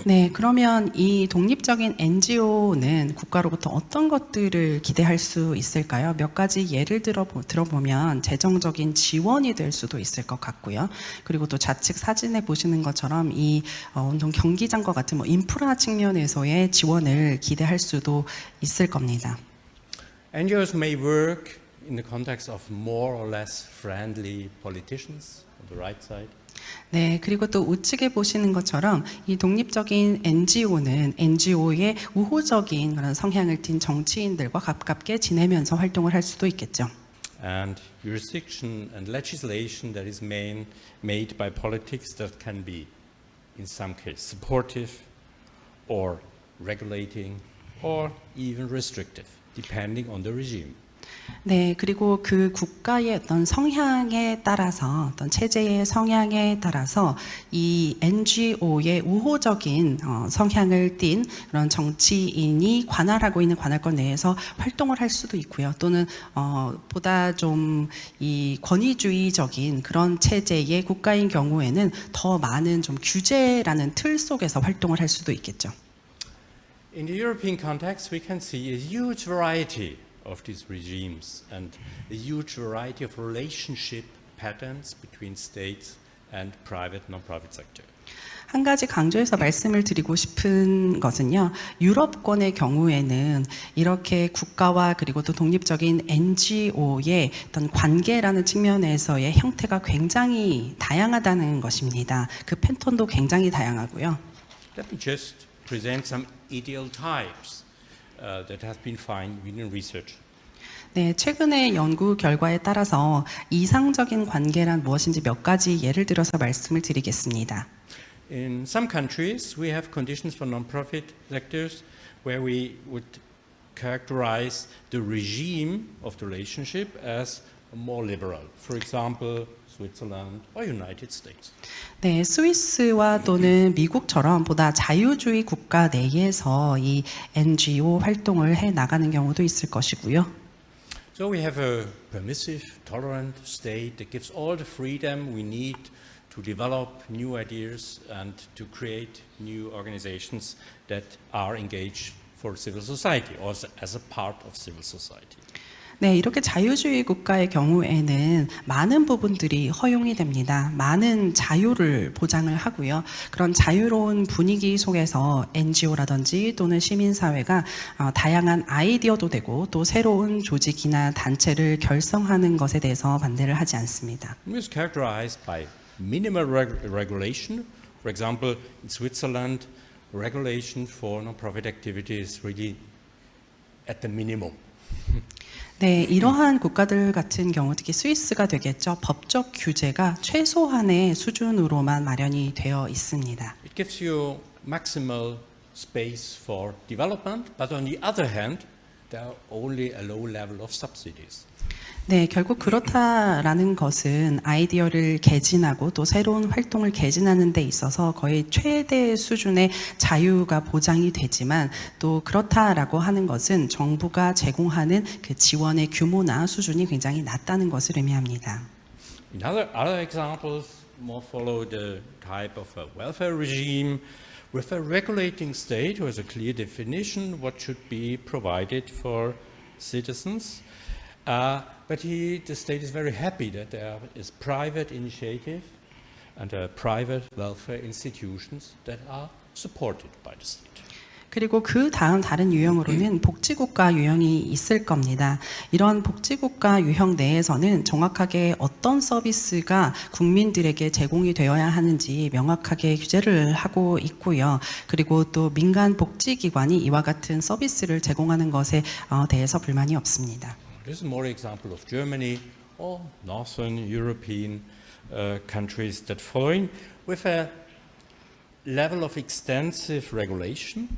네, 그러면 이 독립적인 NGO는 국가로부터 어떤 것들을 기대할 수 있을까요? 몇 가지 예를 들어보면 재정적인 지원이 될 수도 있을 것 같고요. 그리고 또 좌측 사진에 보시는 것처럼 이 운동 경기장과 같은 인프라 측면에서의 지원을 기대할 수도 있을 겁니다. NGOs may work in the context of more or less friendly politicians on the right side. 네, 그리고 또 우측에 보시는 것처럼 이 독립적인 NGO는 NGO의 우호적인 그런 성향을 띤 정치인들과 가깝게 지내면서 활동을 할 수도 있겠죠. And jurisdiction and legislation that is made by politics that can be, in some cases, supportive or regulating or even restrictive, depending on the regime. 네, 그리고 그 국가의 어떤 성향에 따라서, 어떤 체제의 성향에 따라서 이 NGO의 우호적인 성향을 띤 그런 정치인이 관할하고 있는 관할권 내에서 활동을 할 수도 있고요. 또는 보다 좀 이 권위주의적인 그런 체제의 국가인 경우에는 더 많은 좀 규제라는 틀 속에서 활동을 할 수도 있겠죠. In the European context, we can see a huge variety of these regimes and a huge variety of relationship patterns between states and private non-profit sector. 한 가지 강조해서 말씀을 드리고 싶은 것은요. 유럽권의 경우에는 이렇게 국가와 그리고 또 독립적인 NGO의 어떤 관계라는 측면에서의 형태가 굉장히 다양하다는 것입니다. 그 패턴도 굉장히 다양하고요. Let me just present some ideal types that have been found within research. 네, 최근의 연구 결과에 따라서 이상적인 관계란 무엇인지 몇 가지 예를 들어서 말씀을 드리겠습니다. In some countries, we have conditions for non-profit sectors where we would characterize the regime of the relationship as more liberal. For example, Switzerland or United States. 네, 스위스와 또는 미국처럼 보다 자유주의 국가 내에서 이 NGO 활동을 해 나가는 경우도 있을 것이고요. So we have a permissive, tolerant state that gives all the freedom we need to develop new ideas and to create new organizations that are engaged for civil society or as a part of civil society. 네, 이렇게 자유주의 국가의 경우에는 많은 부분들이 허용이 됩니다. 많은 자유를 보장을 하고요. 그런 자유로운 분위기 속에서 NGO라든지 또는 시민사회가 다양한 아이디어도 되고 또 새로운 조직이나 단체를 결성하는 것에 대해서 반대를 하지 않습니다. It is characterized by minimal regulation. For example, in Switzerland, regulation for non-profit activity is really at the minimum. 네, 이러한 국가들 같은 경우 특히 스위스가 되겠죠. 법적 규제가 최소한의 수준으로만 마련이 되어 있습니다. It gives you maximal space for development, but on the other hand, there are only a low level of subsidies. 네, 결국 그렇다라는 것은 아이디어를 개진하고 또 새로운 활동을 개진하는 데 있어서 거의 최대 수준의 자유가 보장이 되지만 또 그렇다라고 하는 것은 정부가 제공하는 그 지원의 규모나 수준이 굉장히 낮다는 것을 의미합니다. In other examples, more follow the type of a welfare regime with a regulating state who has a clear definition what should be provided for citizens. But the state is very happy that there is private initiative and private welfare institutions that are supported by the state. 그리고 그 다음 다른 유형으로는 복지국가 유형이 있을 겁니다. 이런 복지국가 유형 내에서는 정확하게 어떤 서비스가 국민들에게 제공이 되어야 하는지 명확하게 규제를 하고 있고요. 그리고 또 민간 복지기관이 이와 같은 서비스를 제공하는 것에 대해서 불만이 없습니다. This is more example of Germany or Northern European countries that following with a level of extensive regulation,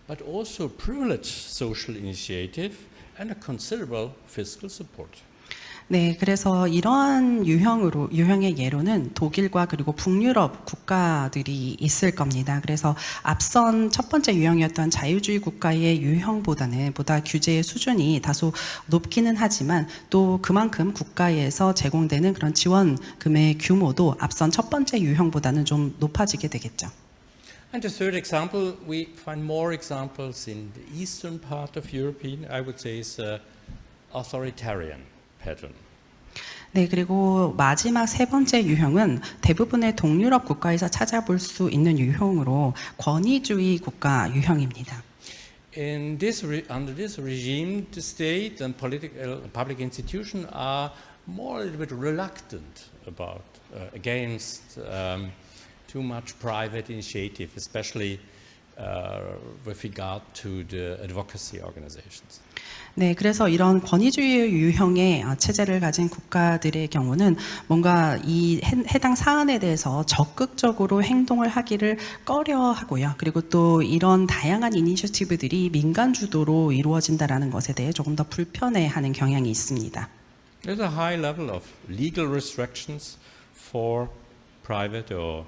but also privileged social initiative and a considerable fiscal support. 네, 그래서 이러한 유형의 예로는 독일과 그리고 북유럽 국가들이 있을 겁니다. 그래서 앞선 첫 번째 유형이었던 자유주의 국가의 유형보다는 보다 규제의 수준이 다소 높기는 하지만 또 그만큼 국가에서 제공되는 그런 지원금의 규모도 앞선 첫 번째 유형보다는 좀 높아지게 되겠죠. And the third example, we find more examples in the eastern part of Europe. I would say is authoritarian pattern. 네, 그리고 마지막 세 번째 유형은 대부분의 동유럽 국가에서 찾아볼 수 있는 유형으로 권위주의 국가 유형입니다. Under this regime, the state and public institutions are more a little bit reluctant about against too much private initiative, especially with regard to the advocacy organizations. 네, 그래서 이런 권위주의 유형의 체제를 가진 국가들의 경우는 뭔가 이 해당 사안에 대해서 적극적으로 행동을 하기를 꺼려하고요. 그리고 또 이런 다양한 이니셔티브들이 민간 주도로 이루어진다라는 것에 대해 조금 더 불편해하는 경향이 있습니다. There's a high level of legal restrictions for private or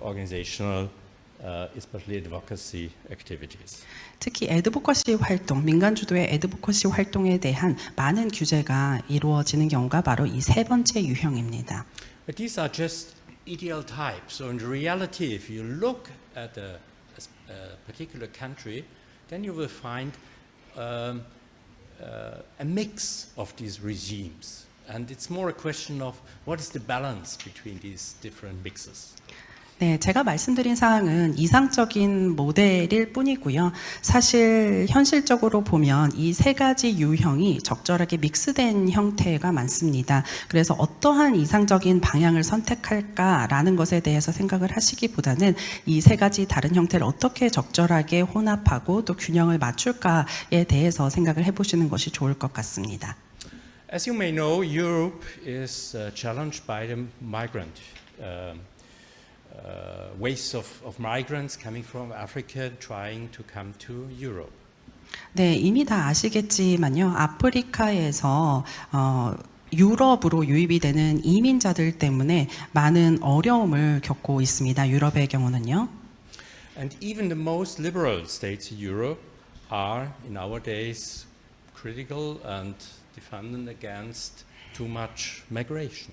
organizational, especially advocacy activities. 특히 애드보커시 활동, 민간 주도의 애드보커시 활동에 대한 많은 규제가 이루어지는 경우가 바로 이 세 번째 유형입니다. But these are just ideal types. So in reality, if you look at a particular country, then you will find a mix of these regimes. And it's more a question of what is the balance between these different mixes. 네, 제가 말씀드린 사항은 이상적인 모델일 뿐이고요. 사실 현실적으로 보면 이 세 가지 유형이 적절하게 믹스된 형태가 많습니다. 그래서 어떠한 이상적인 방향을 선택할까라는 것에 대해서 생각을 하시기보다는 이 세 가지 다른 형태를 어떻게 적절하게 혼합하고 또 균형을 맞출까에 대해서 생각을 해보시는 것이 좋을 것 같습니다. As you may know, Europe is challenged by the migrant waves of migrants coming from Africa trying to come to Europe. 네, 이미 다 아시겠지만요. 아프리카에서 유럽으로 유입이 되는 이민자들 때문에 많은 어려움을 겪고 있습니다. 유럽의 경우는요. And even the most liberal states in Europe are nowadays critical and defending against too much migration,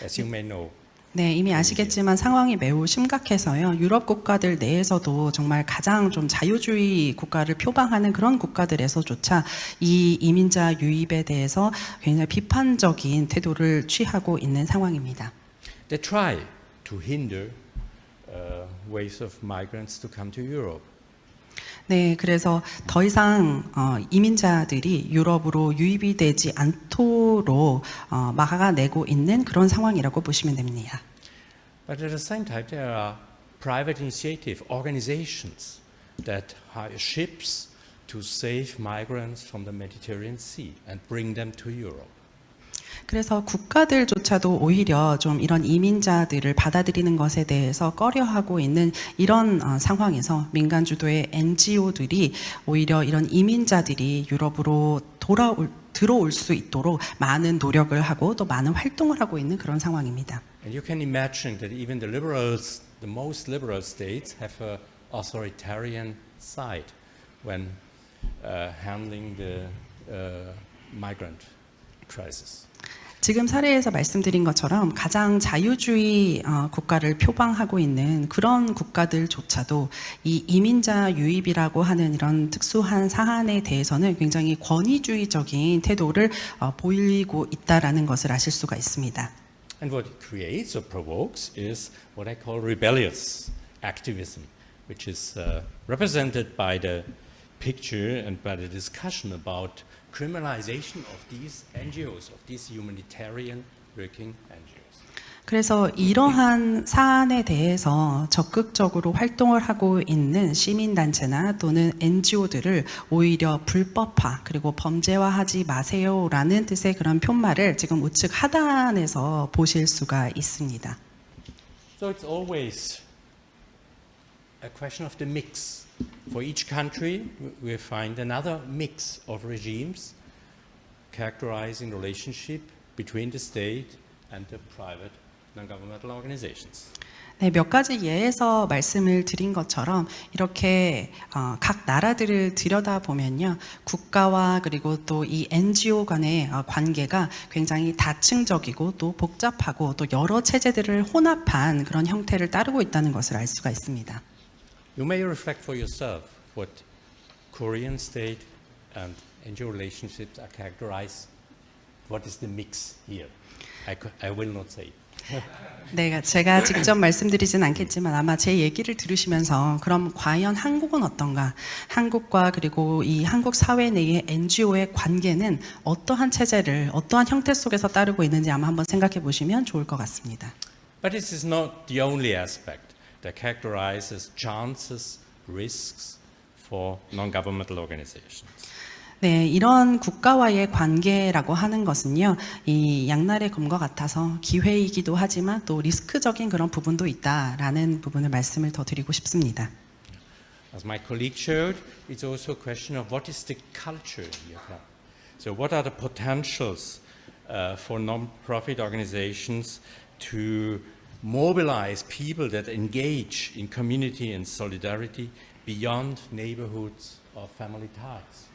as you may know. 네, 이미 아시겠지만 상황이 매우 심각해서요. 유럽 국가들 내에서도 정말 가장 좀 자유주의 국가를 표방하는 그런 국가들에서조차 이 이민자 유입에 대해서 굉장히 비판적인 태도를 취하고 있는 상황입니다. They try to hinder waves of migrants to come to Europe. 네, 그래서 더 이상 이민자들이 유럽으로 유입이 되지 않도록 막아내고 있는 그런 상황이라고 보시면 됩니다. But at the same time, there are private initiative organizations that hire ships to save migrants from the Mediterranean Sea and bring them to Europe. 그래서 국가들조차도 오히려 좀 이런 이민자들을 받아들이는 것에 대해서 꺼려하고 있는 이런 상황에서 민간 주도의 NGO들이 오히려 이런 이민자들이 유럽으로 들어올 수 있도록 많은 노력을 하고 또 많은 활동을 하고 있는 그런 상황입니다. And you can imagine that even the liberals, the most liberal states, have an authoritarian side when handling the migrant crisis. 지금 사례에서 말씀드린 것처럼 가장 자유주의 국가를 표방하고 있는 그런 국가들조차도 이 이민자 유입이라고 하는 이런 특수한 사안에 대해서는 굉장히 권위주의적인 태도를 보이고 있다라는 것을 아실 수가 있습니다. And what it creates or provokes is what I call rebellious activism, which is represented by the picture and by the discussion about criminalization of these NGOs, of these humanitarian working NGOs. 그래서 이러한 사안에 대해서 적극적으로 활동을 하고 있는 시민단체나 또는 NGO들을 오히려 불법화 그리고 범죄화하지 마세요라는 뜻의 그런 표말을 지금 우측 하단에서 보실 수가 있습니다. So it's always a question of the mix. For each country, we find another mix of regimes characterizing the relationship between the state and the private non-governmental organizations. 네, 몇 가지 예에서 말씀을 드린 것처럼 이렇게 각 나라들을 들여다보면요. 국가와 그리고 또 이 NGO 간의 관계가 굉장히 다층적이고 또 복잡하고 또 여러 체제들을 혼합한 그런 형태를 따르고 있다는 것을 알 수가 있습니다. You may reflect for yourself what Korean state and NGO relationships are characterized. What is the mix here? I will not say. 네, 제가 직접 말씀드리진 않겠지만 아마 제 얘기를 들으시면서 그럼 과연 한국은 어떤가? 한국과 그리고 이 한국 사회 내의 NGO의 관계는 어떠한 체제를 어떠한 형태 속에서 따르고 있는지 아마 한번 생각해 보시면 좋을 것 같습니다. But this is not the only aspect that characterizes chances, risks for non-governmental organizations. 네, 이런 국가와의 관계라고 하는 것은요, 이 양날의 검과 같아서 기회이기도 하지만 또 리스크적인 그런 부분도 있다라는 부분을 말씀을 더 드리고 싶습니다. As my colleague showed, it's also a question of what is the culture you have. So what are the potentials for non-profit organizations to mobilize people that engage in community and solidarity beyond neighborhoods or family ties?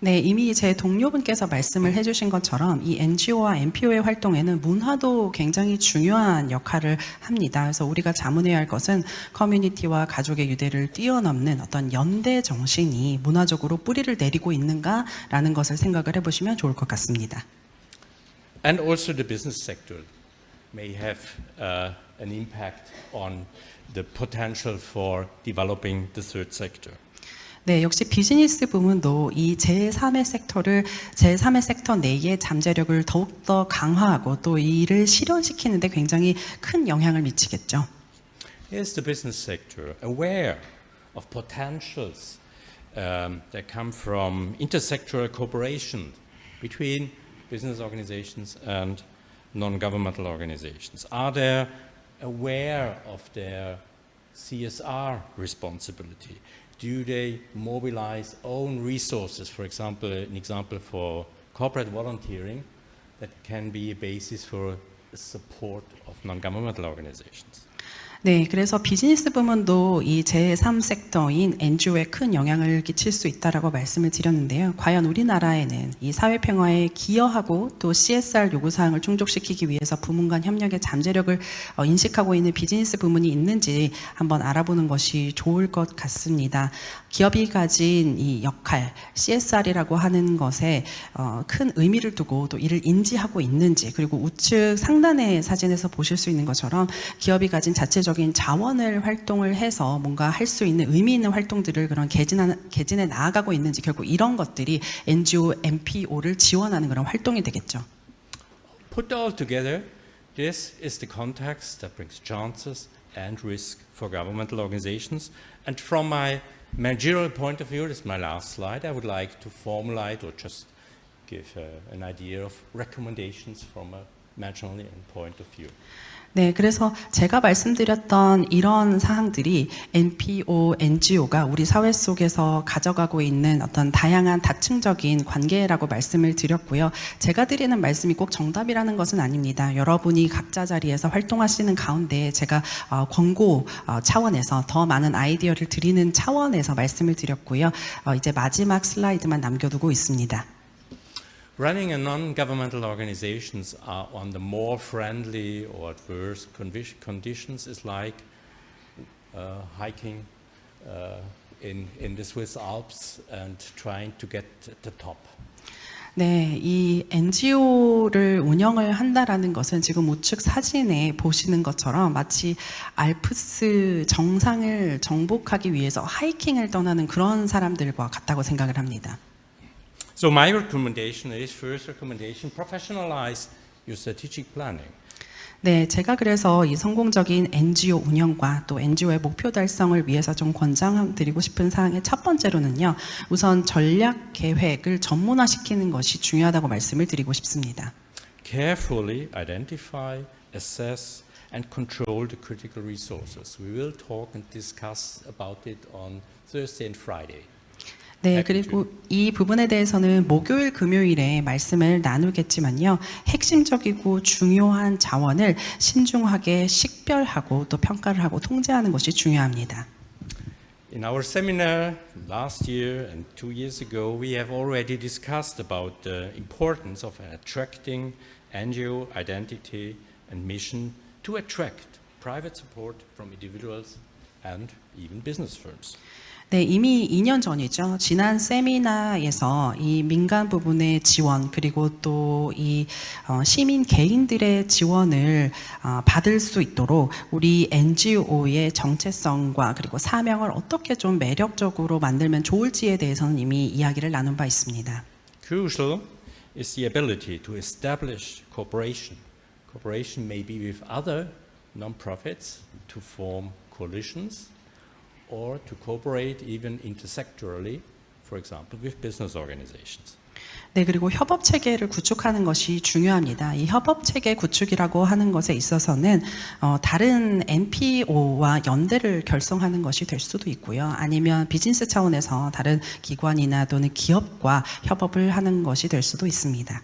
네, 이미 제 동료분께서 말씀을 해주신 것처럼 이 NGO와 NPO의 활동에는 문화도 굉장히 중요한 역할을 합니다. 그래서 우리가 자문해야 할 것은 커뮤니티와 가족의 유대를 뛰어넘는 어떤 연대 정신이 문화적으로 뿌리를 내리고 있는가라는 것을 생각을 해보시면 좋을 것 같습니다. And also the business sector may have an impact on the potential for developing the third sector. 네, 역시 비즈니스 부문도 이 제3의 섹터 내의 잠재력을 더욱더 강화하고 또 이를 실현시키는 데 굉장히 큰 영향을 미치겠죠. Is the business sector aware of potentials that come from intersectoral cooperation between business organizations and non-governmental organizations? Are they aware of their CSR responsibility? Do they mobilize own resources? For example, an example for corporate volunteering that can be a basis for support of non-governmental organizations. 네, 그래서 비즈니스 부문도 이 제3섹터인 NGO에 큰 영향을 끼칠 수 있다라고 말씀을 드렸는데요. 과연 우리나라에는 이 사회 평화에 기여하고 또 CSR 요구사항을 충족시키기 위해서 부문 간 협력의 잠재력을 인식하고 있는 비즈니스 부문이 있는지 한번 알아보는 것이 좋을 것 같습니다. 기업이 가진 이 역할, CSR이라고 하는 것에 큰 의미를 두고 또 이를 인지하고 있는지, 그리고 우측 상단의 사진에서 보실 수 있는 것처럼 기업이 가진 자체적인 자원을 활동을 해서 뭔가 할 수 있는 의미 있는 활동들을 그런 개진해 나아가고 있는지, 결국 이런 것들이 NGO, NPO를 지원하는 그런 활동이 되겠죠. Put all together, this is the context that brings chances and risk for governmental organizations. And from my managerial point of view, this is my last slide, I would like to formulate or just give an idea of recommendations from a managerial point of view. 네, 그래서 제가 말씀드렸던 이런 사항들이 NPO, NGO가 우리 사회 속에서 가져가고 있는 어떤 다양한 다층적인 관계라고 말씀을 드렸고요. 제가 드리는 말씀이 꼭 정답이라는 것은 아닙니다. 여러분이 각자 자리에서 활동하시는 가운데 제가 권고 차원에서 더 많은 아이디어를 드리는 차원에서 말씀을 드렸고요. 이제 마지막 슬라이드만 남겨두고 있습니다. Running a non-governmental organizations are under more friendly or adverse conditions is like hiking in the Swiss Alps and trying to get at the top. 네, 이 NGO를 운영을 한다라는 것은 지금 우측 사진에 보시는 것처럼 마치 알프스 정상을 정복하기 위해서 하이킹을 떠나는 그런 사람들과 같다고 생각을 합니다. So my recommendation is, first recommendation, professionalize your strategic planning. 네, 제가 그래서 이 성공적인 NGO 운영과 또 NGO의 목표 달성을 위해서 좀 권장드리고 싶은 사항의 첫 번째로는요, 우선 전략 계획을 전문화시키는 것이 중요하다고 말씀을 드리고 싶습니다. Carefully identify, assess, and control the critical resources. We will talk and discuss about it on Thursday and Friday. 네, 그리고 이 부분에 대해서는 목요일, 금요일에 말씀을 나누겠지만요. 핵심적이고 중요한 자원을 신중하게 식별하고 또 평가를 하고 통제하는 것이 중요합니다. In our seminar last year and 2 years ago, we have already discussed about the importance of attracting NGO identity and mission to attract private support from individuals and even business firms. 네, 이미 2년 전이죠. 지난 세미나에서 이 민간 부분의 지원, 그리고 또 이 시민 개인들의 지원을 받을 수 있도록 우리 NGO의 정체성과 그리고 사명을 어떻게 좀 매력적으로 만들면 좋을지에 대해서는 이미 이야기를 나눈 바 있습니다. Crucial is the ability to establish cooperation. Cooperation may be with other non-profits to form coalitions or to cooperate even intersectorally, for example, with business organizations. 네, 그리고 협업 체계를 구축하는 것이 중요합니다. 이 협업 체계 구축이라고 하는 것에 있어서는 다른 NPO와 연대를 결성하는 것이 될 수도 있고요. 아니면 비즈니스 차원에서 다른 기관이나 또는 기업과 협업을 하는 것이 될 수도 있습니다.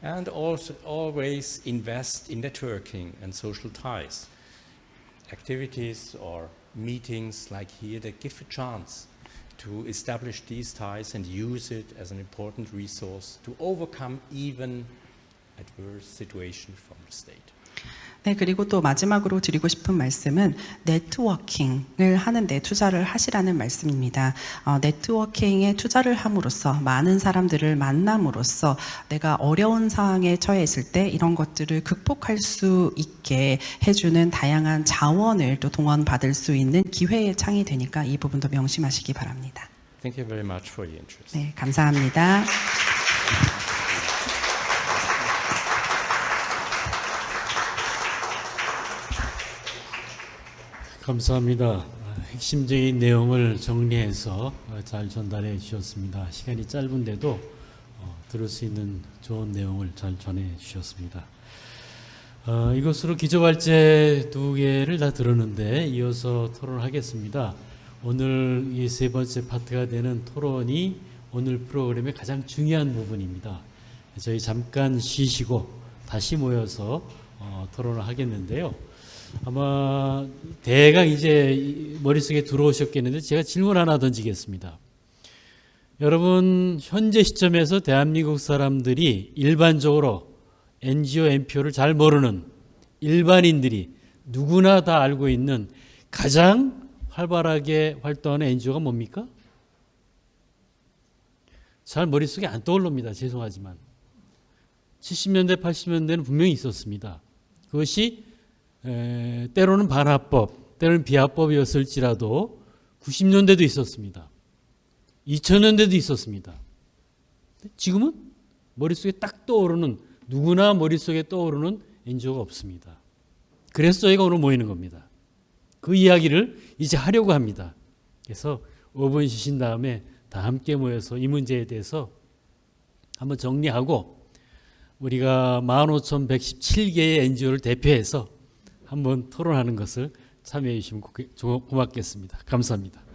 And also always invest in networking and social ties. Activities or meetings like here that give a chance to establish these ties and use it as an important resource to overcome even adverse situations from the state. 네, 그리고 또 마지막으로 드리고 싶은 말씀은 네트워킹을 하는데 투자를 하시라는 말씀입니다. 네트워킹에 투자를 함으로써 많은 사람들을 만남으로써 내가 어려운 상황에 처해 있을 때 이런 것들을 극복할 수 있게 해주는 다양한 자원을 또 동원받을 수 있는 기회의 창이 되니까 이 부분도 명심하시기 바랍니다. Thank you very much for your interest. 네, 감사합니다. 감사합니다. 핵심적인 내용을 정리해서 잘 전달해 주셨습니다. 시간이 짧은데도 들을 수 있는 좋은 내용을 잘 전해 주셨습니다. 이것으로 기조발제 2개를 다 들었는데 이어서 토론하겠습니다. 오늘 이 세 번째 파트가 되는 토론이 오늘 프로그램의 가장 중요한 부분입니다. 저희 잠깐 쉬시고 다시 모여서 토론을 하겠는데요. 아마 대강 이제 머릿속에 들어오셨겠는데 제가 질문 하나 던지겠습니다. 여러분 현재 시점에서 대한민국 사람들이 일반적으로 NGO, NPO를 잘 모르는 일반인들이 누구나 다 알고 있는 가장 활발하게 활동하는 NGO가 뭡니까? 잘 머릿속에 안 떠오릅니다. 죄송하지만. 70년대, 80년대는 분명히 있었습니다. 그것이 때로는 반합법, 때로는 비합법이었을지라도 90년대도 있었습니다. 2000년대도 있었습니다. 지금은 머릿속에 딱 떠오르는, 누구나 머릿속에 떠오르는 NGO가 없습니다. 그래서 저희가 오늘 모이는 겁니다. 그 이야기를 이제 하려고 합니다. 그래서 5분 쉬신 다음에 다 함께 모여서 이 문제에 대해서 한번 정리하고 우리가 15,117개의 NGO를 대표해서 한번 토론하는 것을 참여해 주시면 고맙겠습니다. 감사합니다.